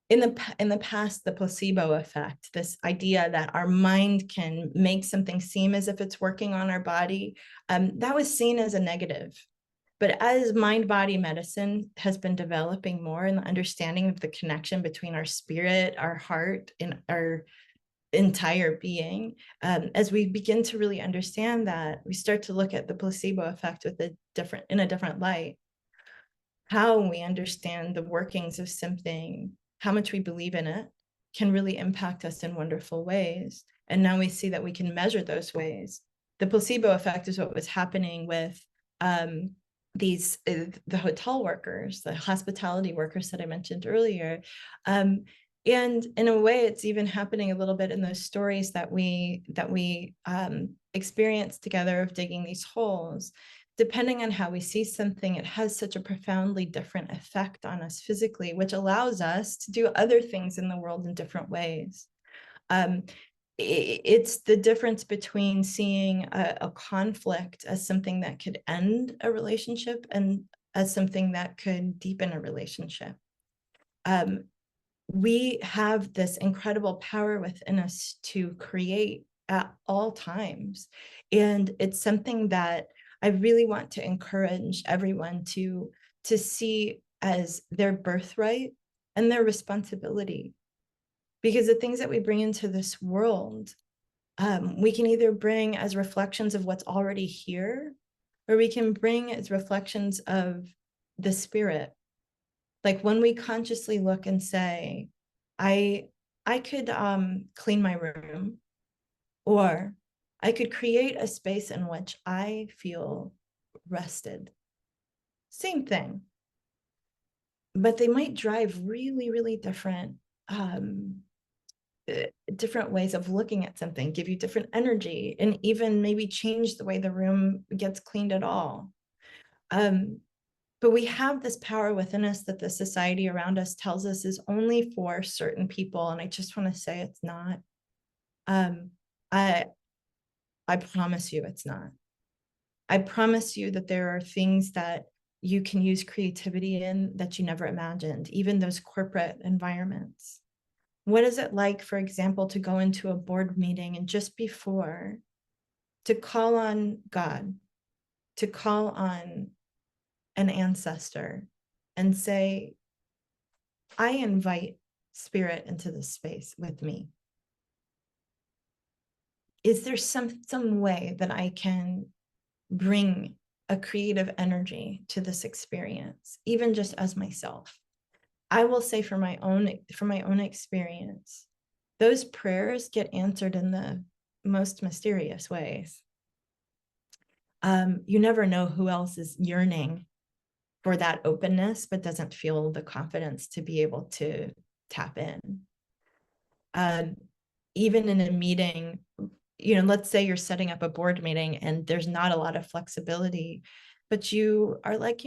in the past, the placebo effect, this idea that our mind can make something seem as if it's working on our body, that was seen as a negative. But as mind-body medicine has been developing more in the understanding of the connection between our spirit, our heart, and our entire being, as we begin to really understand that, we start to look at the placebo effect in a different light. How we understand the workings of something, how much we believe in it, can really impact us in wonderful ways. And now we see that we can measure those ways. The placebo effect is what was happening with the hotel workers, the hospitality workers that I mentioned earlier. And in a way, it's even happening a little bit in those stories that we experience together of digging these holes. Depending on how we see something, it has such a profoundly different effect on us physically, which allows us to do other things in the world in different ways. It's the difference between seeing a conflict as something that could end a relationship and as something that could deepen a relationship. We have this incredible power within us to create at all times. And it's something that I really want to encourage everyone to see as their birthright and their responsibility. Because the things that we bring into this world, we can either bring as reflections of what's already here, or we can bring as reflections of the spirit. Like when we consciously look and say, I could clean my room, or I could create a space in which I feel rested. Same thing. But they might drive really, really different ways of looking at something, give you different energy, and even maybe change the way the room gets cleaned at all. But we have this power within us that the society around us tells us is only for certain people. And I just want to say it's not. I promise you it's not. I promise you that there are things that you can use creativity in that you never imagined, even those corporate environments. What is it like, for example, to go into a board meeting and just before to call on God, to call on an ancestor and say, I invite spirit into this space with me. Is there some way that I can bring a creative energy to this experience, even just as myself? I will say from my own experience, those prayers get answered in the most mysterious ways. You never know who else is yearning for that openness, but doesn't feel the confidence to be able to tap in. Even in a meeting, let's say you're setting up a board meeting and there's not a lot of flexibility, but you are like,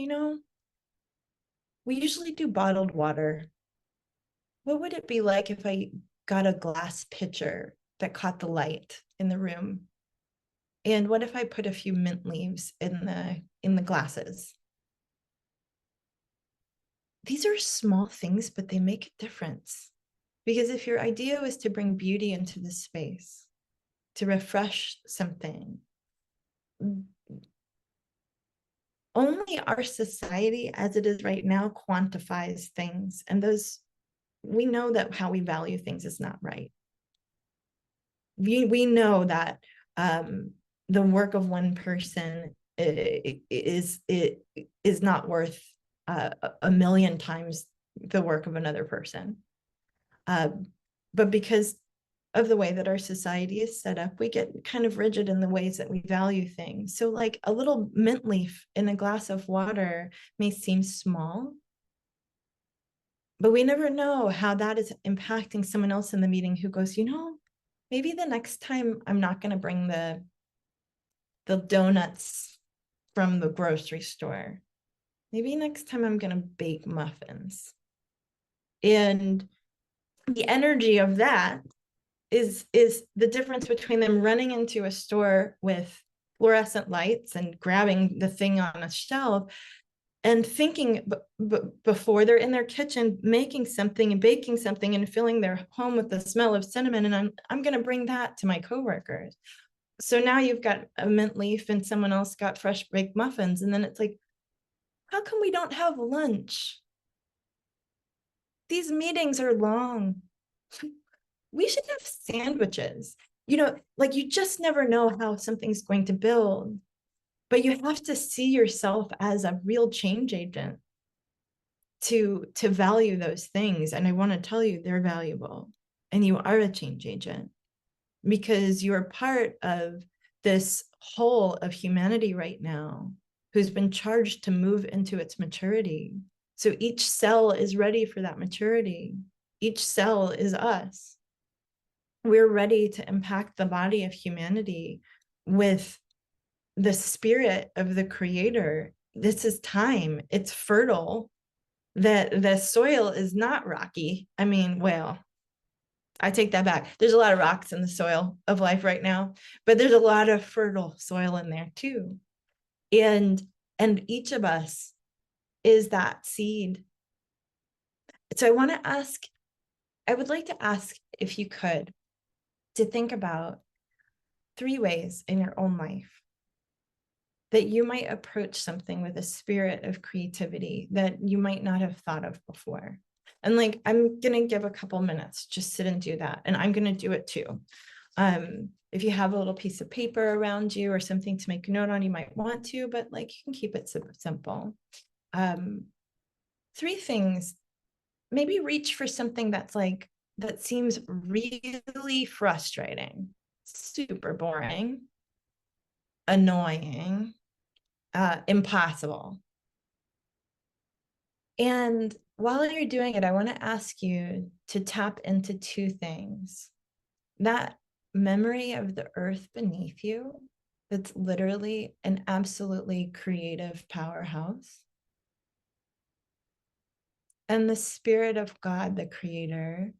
we usually do bottled water. What would it be like if I got a glass pitcher that caught the light in the room? And what if I put a few mint leaves in the glasses? These are small things, but they make a difference. Because if your idea was to bring beauty into the space, to refresh something, only our society as it is right now quantifies things. And we know that how we value things is not right. We know that the work of one person it is not worth a million times the work of another person. But because of the way that our society is set up, we get kind of rigid in the ways that we value things. So like a little mint leaf in a glass of water may seem small, but we never know how that is impacting someone else in the meeting who goes, maybe the next time I'm not going to bring the donuts from the grocery store. Maybe next time I'm going to bake muffins. And the energy of that is the difference between them running into a store with fluorescent lights and grabbing the thing on a shelf and thinking before they're in their kitchen making something and baking something and filling their home with the smell of cinnamon, and I'm going to bring that to my coworkers. So now you've got a mint leaf and someone else got fresh baked muffins, and then it's like, how come we don't have lunch? These meetings are long. We should have sandwiches. Like you just never know how something's going to build, but you have to see yourself as a real change agent to value those things. And I want to tell you they're valuable, and you are a change agent because you're part of this whole of humanity right now who's been charged to move into its maturity. So each cell is ready for that maturity. Each cell is us. We're ready to impact the body of humanity with the spirit of the creator. This is time. It's fertile. That the soil is not rocky. I mean, well, I take that back. There's a lot of rocks in the soil of life right now, but there's a lot of fertile soil in there too. And each of us is that seed. So I would like to ask if you could to think about 3 ways in your own life that you might approach something with a spirit of creativity that you might not have thought of before. And like, I'm going to give a couple minutes, just sit and do that. And I'm going to do it too. If you have a little piece of paper around you or something to make a note on, you might want to, but like you can keep it simple. 3 things, maybe reach for something that seems really frustrating, super boring, annoying, impossible. And while you're doing it, I want to ask you to tap into 2 things. That memory of the earth beneath you, that's literally an absolutely creative powerhouse. And the spirit of God, the creator,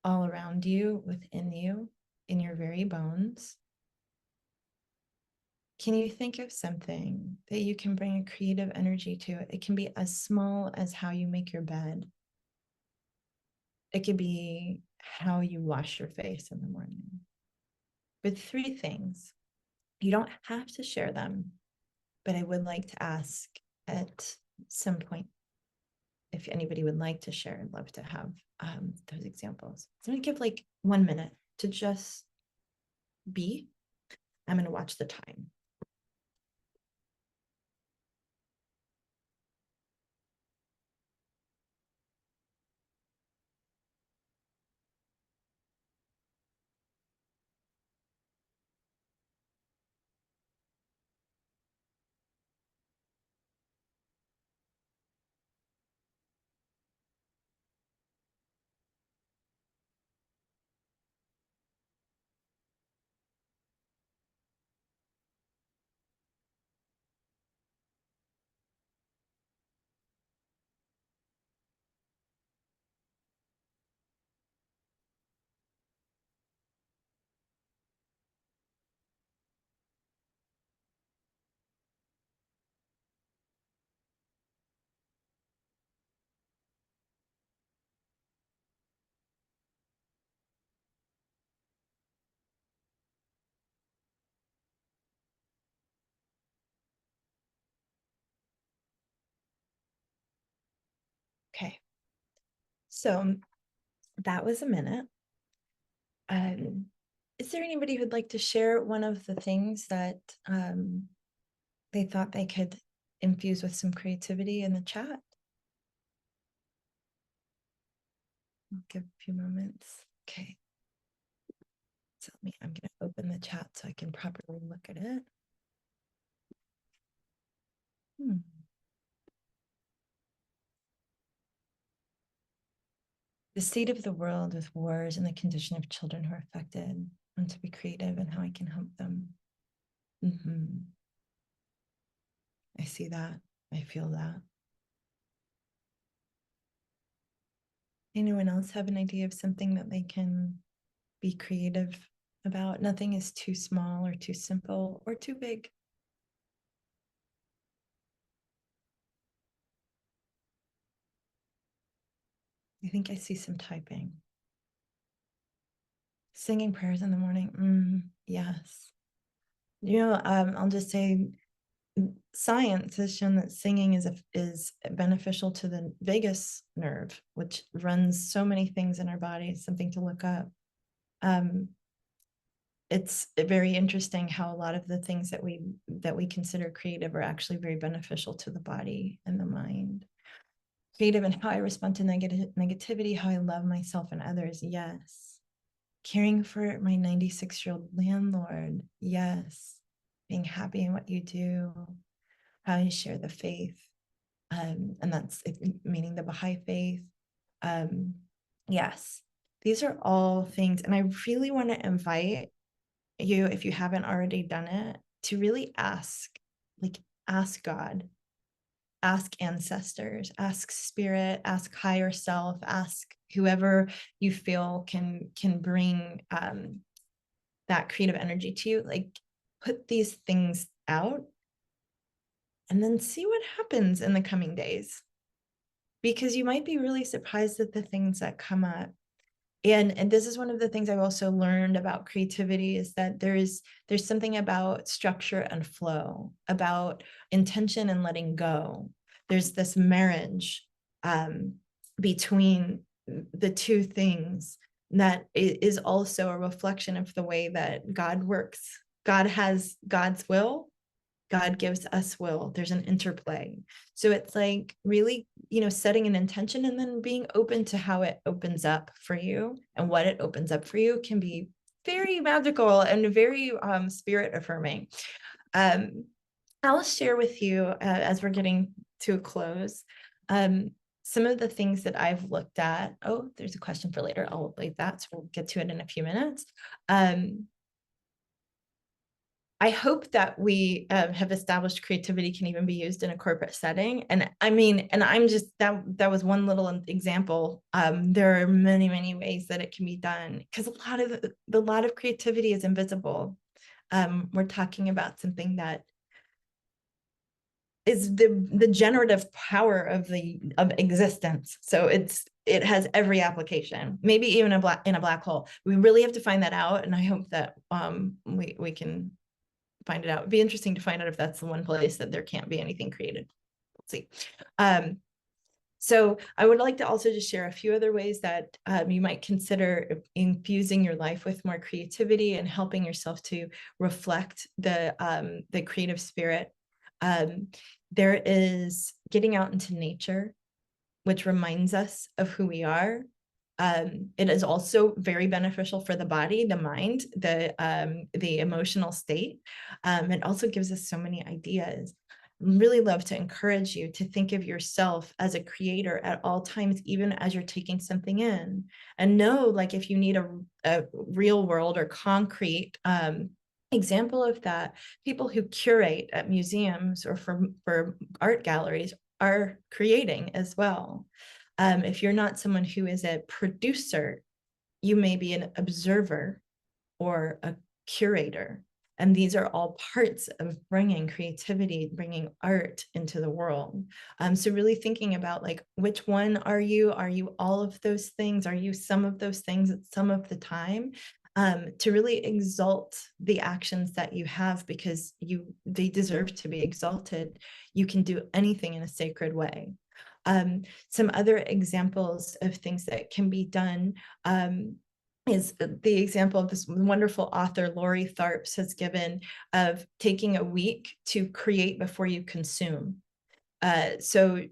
all around you, within you, in your very bones. Can you think of something that you can bring a creative energy to? It can be as small as how you make your bed. It could be how you wash your face in the morning. With 3 things. You don't have to share them, but I would like to ask at some point if anybody would like to share. I'd love to have those examples. So I'm going to give like 1 minute to just be. I'm going to watch the time. Okay. So that was a minute. Is there anybody who'd like to share one of the things that they thought they could infuse with some creativity in the chat. I'll give a few moments. Okay. So I'm going to open the chat so I can properly look at it. The state of the world with wars and the condition of children who are affected. And to be creative and how I can help them. I see that. I feel that. Anyone else have an idea of something that they can be creative about? Nothing is too small or too simple or too big. I think I see some typing. Singing prayers in the morning. Yes. I'll just say science has shown that singing is beneficial to the vagus nerve, which runs so many things in our body. It's something to look up. It's very interesting how a lot of the things that we consider creative are actually very beneficial to the body and the mind. Creative in how I respond to negativity, how I love myself and others. Yes. Caring for my 96-year-old landlord. Yes. Being happy in what you do, how you share the faith. And that's meaning the Baha'i faith. Yes, these are all things. And I really want to invite you, if you haven't already done it, to really ask God, ask ancestors, ask spirit, ask higher self, ask whoever you feel can bring that creative energy to you. Like, put these things out and then see what happens in the coming days, because you might be really surprised at the things that come up. And this is one of the things I've also learned about creativity, is that there's something about structure and flow, about intention and letting go. There's this marriage between the two things that is also a reflection of the way that God works. God has God's will. God gives us will. There's an interplay. So it's like really, setting an intention and then being open to how it opens up for you, and what it opens up for you can be very magical and very spirit affirming. I'll share with you as we're getting to a close, some of the things that I've looked at. Oh, there's a question for later. I'll leave that, so we'll get to it in a few minutes. I hope that we have established creativity can even be used in a corporate setting. And I'm just, that was one little example. There are many, many ways that it can be done, because a lot of creativity is invisible. We're talking about something that is the generative power of existence. So it has every application, maybe even in a black hole. We really have to find that out. And I hope that we can find it out. It'd be interesting to find out if that's the one place that there can't be anything created. We'll see. So I would like to also just share a few other ways that you might consider infusing your life with more creativity and helping yourself to reflect the creative spirit. There is getting out into nature, which reminds us of who we are. It is also very beneficial for the body, the mind, the emotional state. It also gives us so many ideas. Really love to encourage you to think of yourself as a creator at all times, even as you're taking something in. And know, like, if you need a real world or concrete example of that, people who curate at museums or for art galleries are creating as well. If you're not someone who is a producer, you may be an observer or a curator. And these are all parts of bringing creativity, bringing art into the world. So really thinking about, like, which one are you? Are you all of those things? Are you some of those things at some of the time? To really exalt the actions that you have, because they deserve to be exalted. You can do anything in a sacred way. Some other examples of things that can be done. is the example of this wonderful author, Lori Tharps, has given of taking a week to create before you consume. So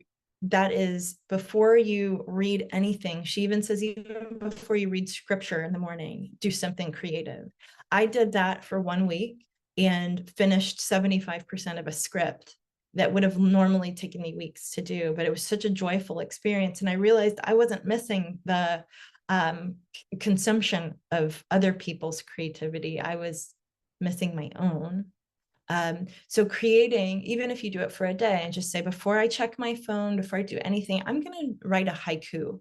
that is before you read anything. She even says, even before you read scripture in the morning, do something creative. I did that for 1 week and finished 75% of a script that would have normally taken me weeks to do, but it was such a joyful experience. And I realized I wasn't missing the consumption of other people's creativity. I was missing my own. So creating, even if you do it for a day and just say, before I check my phone, before I do anything, I'm going to write a haiku.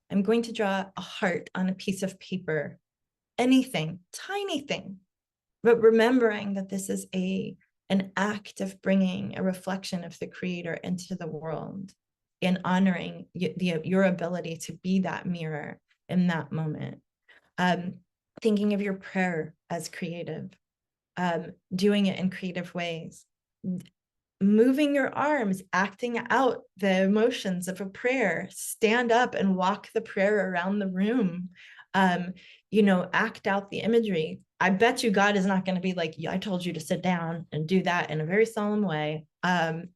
I'm going to draw a heart on a piece of paper, anything, tiny thing, but remembering that this is an act of bringing a reflection of the creator into the world and honoring your ability to be that mirror in that moment. Thinking of your prayer as creative. Doing it in creative ways, moving your arms, acting out the emotions of a prayer, stand up and walk the prayer around the room, act out the imagery. I bet you God is not going to be like, I told you to sit down and do that in a very solemn way. I've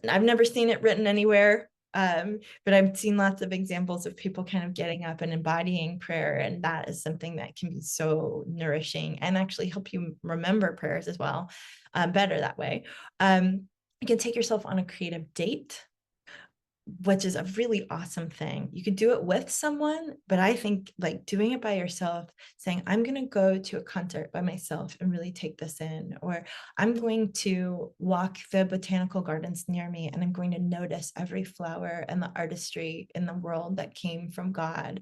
never seen it written anywhere. But I've seen lots of examples of people kind of getting up and embodying prayer. And that is something that can be so nourishing and actually help you remember prayers as well, better that way. You can take yourself on a creative date, which is a really awesome thing. You could do it with someone, but I think like doing it by yourself, saying, I'm going to go to a concert by myself and really take this in, or I'm going to walk the botanical gardens near me and I'm going to notice every flower and the artistry in the world that came from God.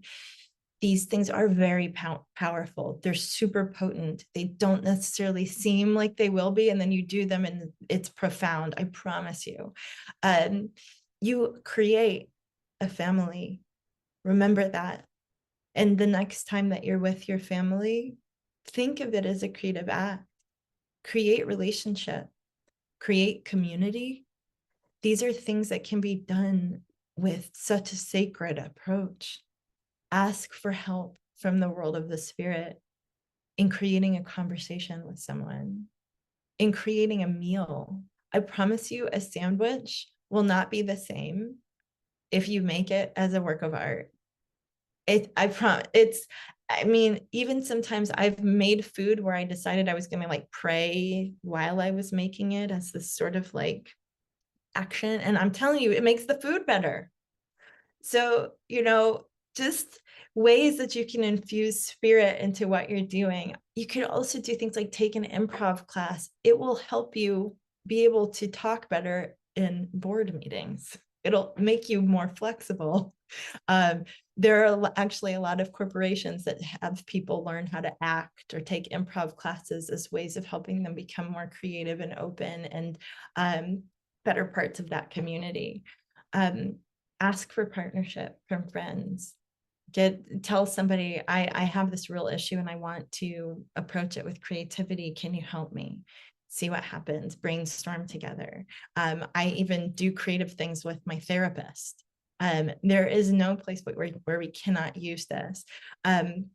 These things are very powerful. They're super potent. They don't necessarily seem like they will be. And then you do them and it's profound. I promise you. You create a family. Remember that. And the next time that you're with your family, think of it as a creative act. Create relationship, create community. These are things that can be done with such a sacred approach. Ask for help from the world of the spirit in creating a conversation with someone, in creating a meal. I promise you, a sandwich will not be the same if you make it as a work of art. Even sometimes I've made food where I decided I was going to like pray while I was making it as this sort of like action. And I'm telling you, it makes the food better. So, just ways that you can infuse spirit into what you're doing. You could also do things like take an improv class. It will help you be able to talk better in board meetings. It'll make you more flexible. There are actually a lot of corporations that have people learn how to act or take improv classes as ways of helping them become more creative and open and better parts of that community. Ask for partnership from friends. Tell somebody, I have this real issue and I want to approach it with creativity. Can you help me? See what happens, brainstorm together. I even do creative things with my therapist. There is no place where we cannot use this. And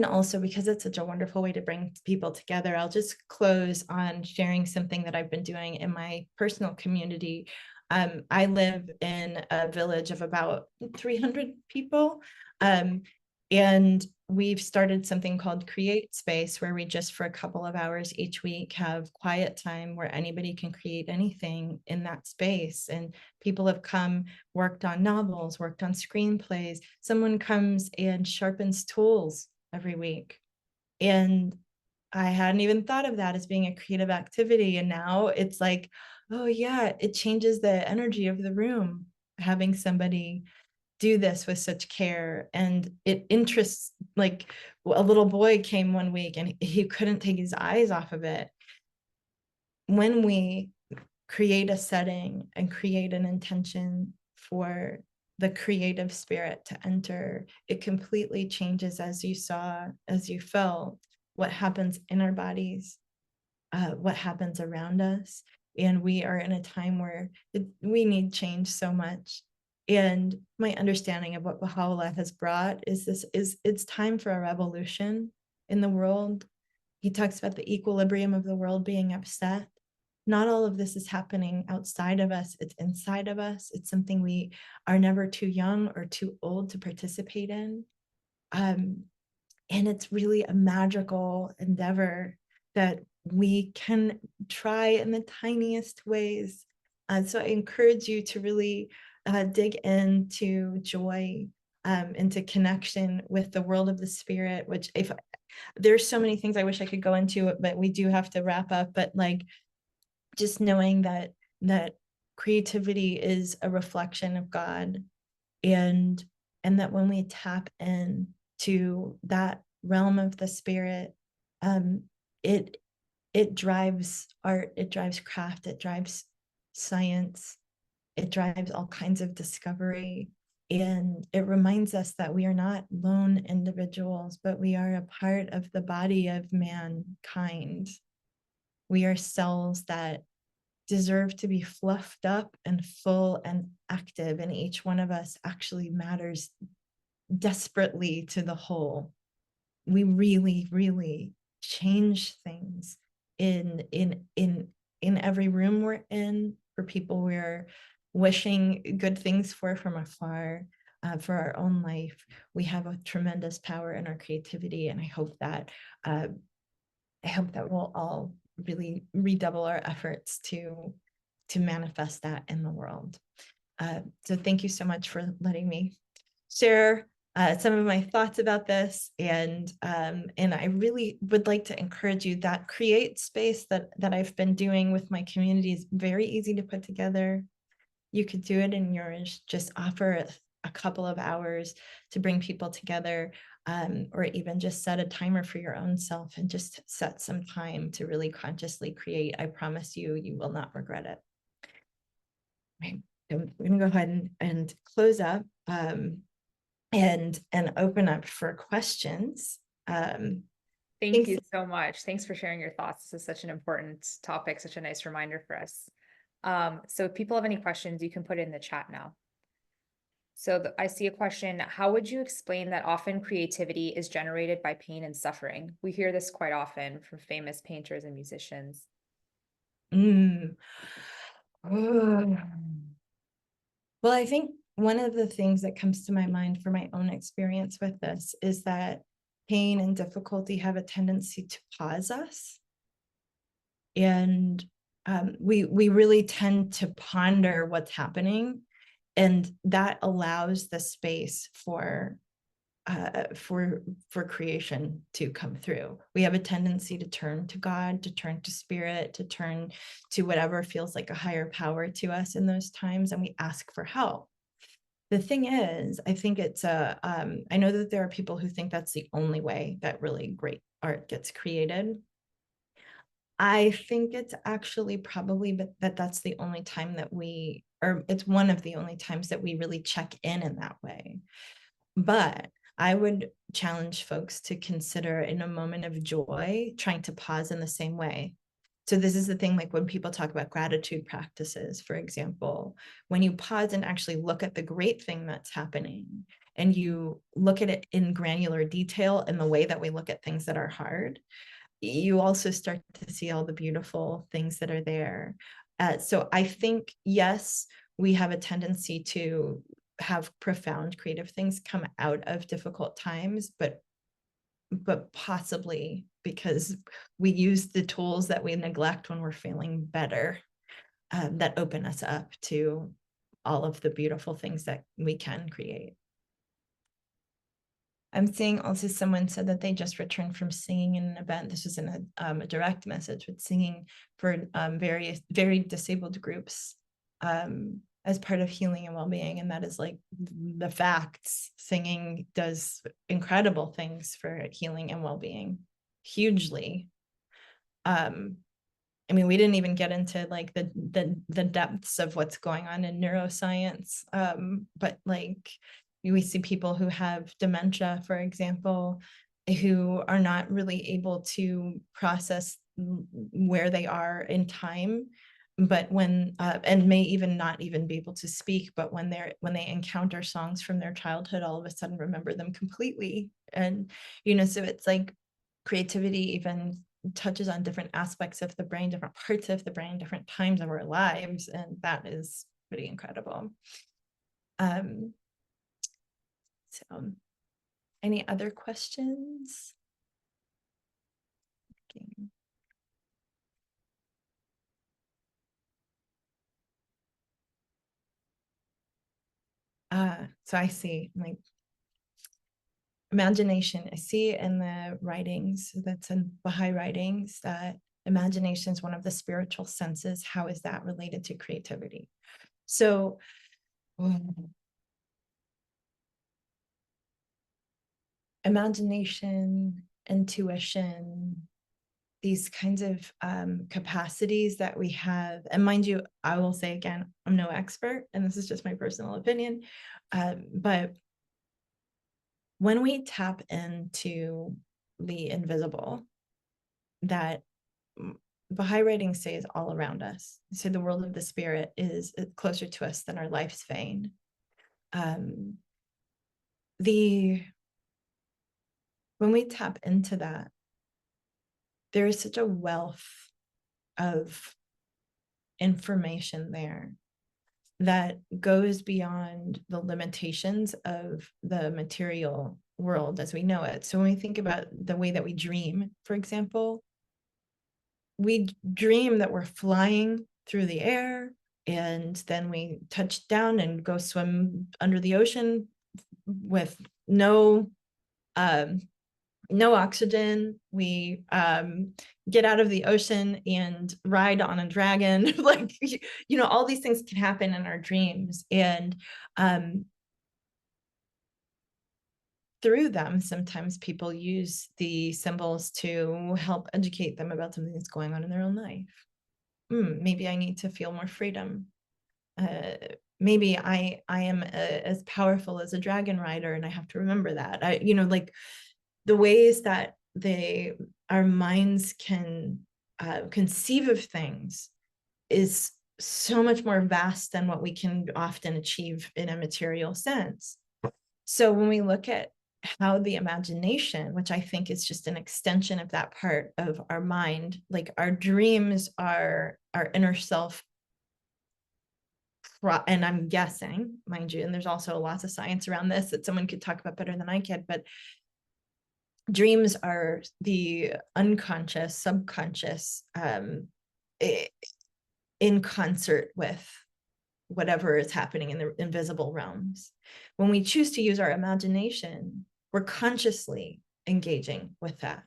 also because it's such a wonderful way to bring people together, I'll just close on sharing something that I've been doing in my personal community. I live in a village of about 300 people. And we've started something called Create Space, where we just for a couple of hours each week have quiet time where anybody can create anything in that space. And people have come, worked on novels, worked on screenplays. Someone comes and sharpens tools every week. And I hadn't even thought of that as being a creative activity. And now it's like, oh yeah, it changes the energy of the room, having somebody do this with such care. And it interests, like a little boy came one week and he couldn't take his eyes off of it. When we create a setting and create an intention for the creative spirit to enter, it completely changes, as you saw, as you felt, what happens in our bodies, what happens around us. And we are in a time where we need change so much. And my understanding of what Baha'u'llah has brought is it's time for a revolution in the world. He talks about the equilibrium of the world being upset. Not all of this is happening outside of us, it's inside of us. It's something we are never too young or too old to participate in. And it's really a magical endeavor that we can try in the tiniest ways. So I encourage you to really dig into joy, into connection with the world of the spirit, which if there's so many things I wish I could go into, but we do have to wrap up. But like, just knowing that creativity is a reflection of God, and that when we tap in to that realm of the spirit, it drives art, it drives craft, it drives science, it drives all kinds of discovery. And it reminds us that we are not lone individuals, but we are a part of the body of mankind. We are cells that deserve to be fluffed up and full and active, and each one of us actually matters desperately to the whole. We really, really change things in every room we're in, for people we're wishing good things for from afar, for our own life. We have a tremendous power in our creativity, and I hope that we'll all really redouble our efforts to manifest that in the world. So thank you so much for letting me share some of my thoughts about this, and I really would like to encourage you that create space that I've been doing with my community is very easy to put together. You could do it in yours. Just offer a couple of hours to bring people together, or even just set a timer for your own self and just set some time to really consciously create. I promise you, you will not regret it. Right. So we're going to go ahead and close up, and open up for questions. Thank you so much. Thanks for sharing your thoughts. This is such an important topic, such a nice reminder for us. So if people have any questions, you can put it in the chat now. So I see a question. How would you explain that often creativity is generated by pain and suffering? We hear this quite often from famous painters and musicians. Well, I think one of the things that comes to my mind for my own experience with this is that pain and difficulty have a tendency to pause us. And we really tend to ponder what's happening, and that allows the space for creation to come through. We have a tendency to turn to God, to turn to spirit, to turn to whatever feels like a higher power to us in those times, and we ask for help. The thing is, I think it's I know that there are people who think that's the only way that really great art gets created. I think it's actually probably that's the only time that it's one of the only times that we really check in that way. But I would challenge folks to consider, in a moment of joy, trying to pause in the same way. So this is the thing, like when people talk about gratitude practices, for example, when you pause and actually look at the great thing that's happening, and you look at it in granular detail in the way that we look at things that are hard, you also start to see all the beautiful things that are there. So I think, yes, we have a tendency to have profound creative things come out of difficult times, but possibly because we use the tools that we neglect when we're feeling better, that open us up to all of the beautiful things that we can create. I'm seeing also someone said that they just returned from singing in an event. This was in a direct message, with singing for very disabled groups as part of healing and well-being. And that is like the facts. Singing does incredible things for healing and well-being, hugely. I mean, we didn't even get into like the depths of what's going on in neuroscience, but like we see people who have dementia, for example, who are not really able to process where they are in time, but when and may even not even be able to speak, but when they encounter songs from their childhood, all of a sudden remember them completely. And so it's like creativity even touches on different aspects of the brain, different parts of the brain, different times of our lives, and that is pretty incredible. So any other questions? Okay. So I see, like, imagination. I see in the writings, that's in Baha'i writings, that imagination is one of the spiritual senses. How is that related to creativity? So imagination, intuition, these kinds of capacities that we have. And mind you, I will say again, I'm no expert, and this is just my personal opinion. But when we tap into the invisible, that Baha'i writings say is all around us. So the world of the spirit is closer to us than our life's vein. When we tap into that, there is such a wealth of information there that goes beyond the limitations of the material world as we know it. So when we think about the way that we dream, for example, we dream that we're flying through the air, and then we touch down and go swim under the ocean with no oxygen. We get out of the ocean and ride on a dragon. Like, all these things can happen in our dreams. And through them, sometimes people use the symbols to help educate them about something that's going on in their own life. Maybe I need to feel more freedom. Maybe I am as powerful as a dragon rider, and I have to remember that. Like, the ways that our minds can conceive of things is so much more vast than what we can often achieve in a material sense. So when we look at how the imagination, which I think is just an extension of that part of our mind, like our dreams are our inner self, and I'm guessing, mind you, and there's also lots of science around this that someone could talk about better than I can, but dreams are the unconscious, subconscious, in concert with whatever is happening in the invisible realms. When we choose to use our imagination, we're consciously engaging with that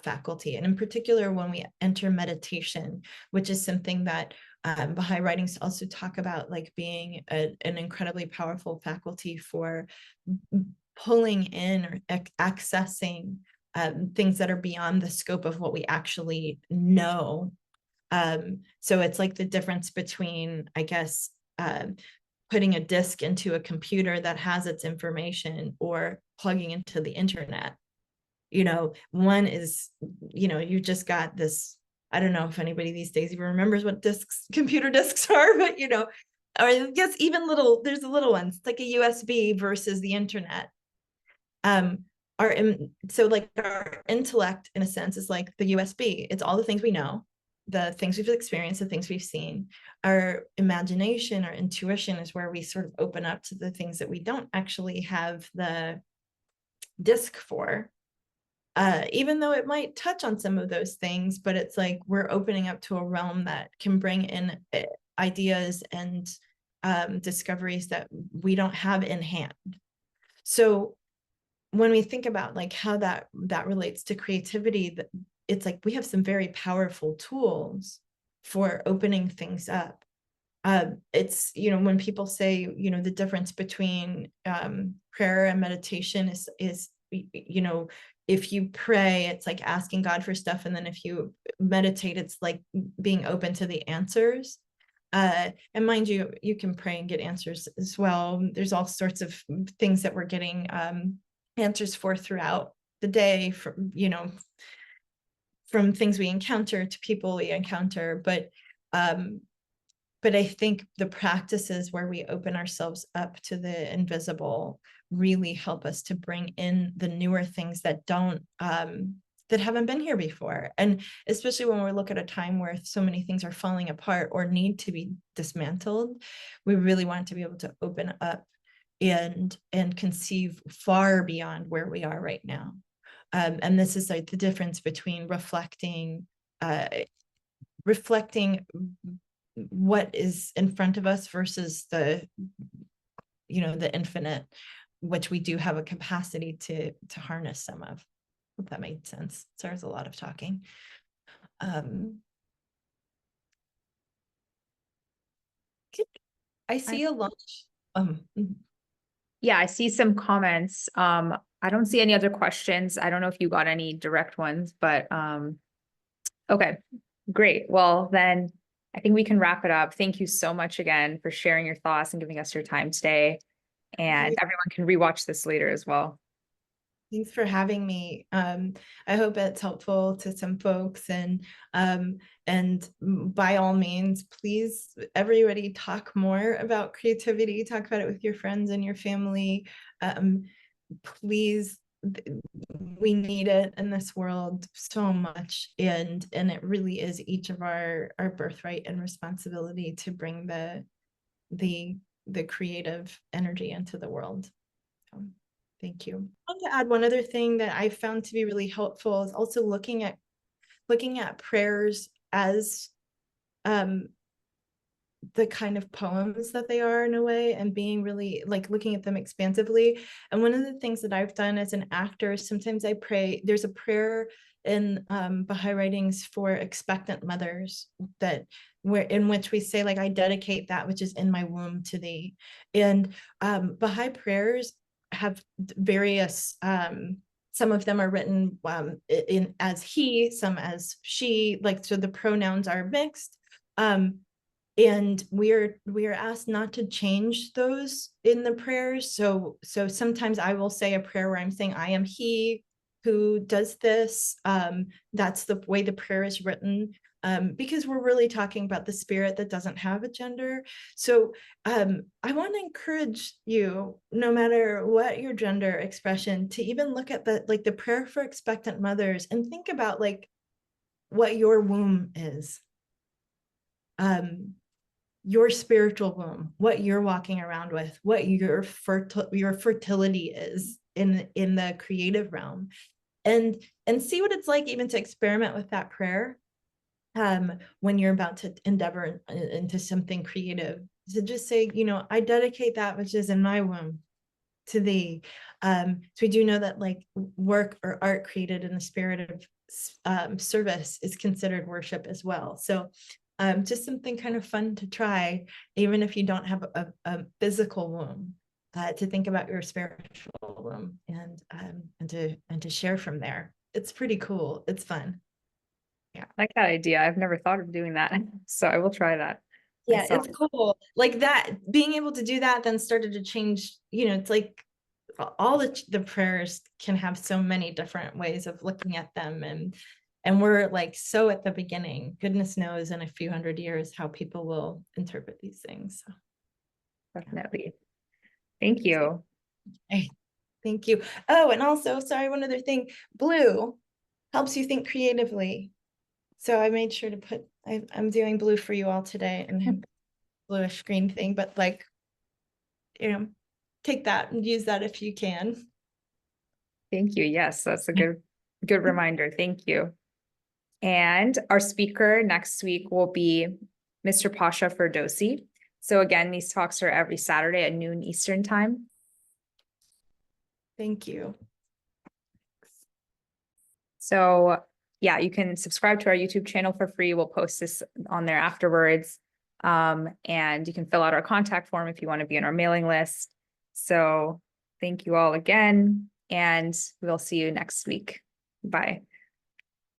faculty. And in particular, when we enter meditation, which is something that Baha'i writings also talk about, like being an incredibly powerful faculty for pulling in or accessing things that are beyond the scope of what we actually know. So it's like the difference between, I guess, putting a disk into a computer that has its information or plugging into the internet. One is, you just got this, I don't know if anybody these days even remembers what computer disks are, but, or I guess even there's the little ones, like a USB versus the internet. So like our intellect, in a sense, is like the USB. It's all the things we know, the things we've experienced, the things we've seen. Our imagination, our intuition is where we sort of open up to the things that we don't actually have the disk for. Even though it might touch on some of those things, but it's like we're opening up to a realm that can bring in ideas and discoveries that we don't have in hand. So when we think about like how that relates to creativity, it's like we have some very powerful tools for opening things up. It's, when people say, the difference between prayer and meditation is if you pray, it's like asking God for stuff. And then if you meditate, it's like being open to the answers. And mind you, you can pray and get answers as well. There's all sorts of things that we're getting answers for throughout the day, from things we encounter to people we encounter. But But I think the practices where we open ourselves up to the invisible really help us to bring in the newer things that don't, that haven't been here before. And especially when we look at a time where so many things are falling apart or need to be dismantled, we really want to be able to open up and conceive far beyond where we are right now. And this is like the difference between reflecting what is in front of us versus the infinite, which we do have a capacity to harness some of. If that made sense. So there's a lot of talking. I see a launch. Yeah, I see some comments. I don't see any other questions. I don't know if you got any direct ones, but okay, great. Well, then I think we can wrap it up. Thank you so much again for sharing your thoughts and giving us your time today. And everyone can rewatch this later as well. Thanks for having me. I hope it's helpful to some folks, and by all means, please, everybody, talk more about creativity. Talk about it with your friends and your family. Please, we need it in this world so much, and it really is each of our birthright and responsibility to bring the creative energy into the world. Thank you. I want to add one other thing that I found to be really helpful is also looking at prayers as the kind of poems that they are in a way, and being really like looking at them expansively. And one of the things that I've done as an actor, sometimes I pray, there's a prayer in Baha'i writings for expectant mothers in which we say, like, I dedicate that which is in my womb to thee. And Baha'i prayers have various, some of them are written in as he, some as she, like, so the pronouns are mixed. And we are asked not to change those in the prayers. So sometimes I will say a prayer where I'm saying, I am he who does this. That's the way the prayer is written. Because we're really talking about the spirit that doesn't have a gender. So I want to encourage you, no matter what your gender expression, to even look at the prayer for expectant mothers and think about like what your womb is. Your spiritual womb, what you're walking around with, what your fertility is in the creative realm, and see what it's like even to experiment with that prayer when you're about to endeavor into something creative. To just say, I dedicate that which is in my womb to thee. So we do know that like work or art created in the spirit of service is considered worship as well. So just something kind of fun to try, even if you don't have a physical womb, to think about your spiritual womb and to share from there. It's pretty cool. It's fun. Yeah, I like that idea. I've never thought of doing that, so I will try that. Yeah, it's cool. Like that, being able to do that then started to change, it's like all the prayers can have so many different ways of looking at them, and we're like so at the beginning. Goodness knows in a few hundred years how people will interpret these things. So. Definitely. Thank you. Hey, thank you. Oh, and also, sorry, one other thing. Blue helps you think creatively. So I made sure to put, I'm doing blue for you all today, and bluish green thing, but like, take that and use that if you can. Thank you. Yes, that's a good reminder. Thank you. And our speaker next week will be Mr. Pasha Ferdowsi. So again, these talks are every Saturday at noon Eastern time. Thank you. So yeah, you can subscribe to our YouTube channel for free. We'll post this on there afterwards. And you can fill out our contact form if you want to be on our mailing list. So thank you all again, and we'll see you next week. Bye.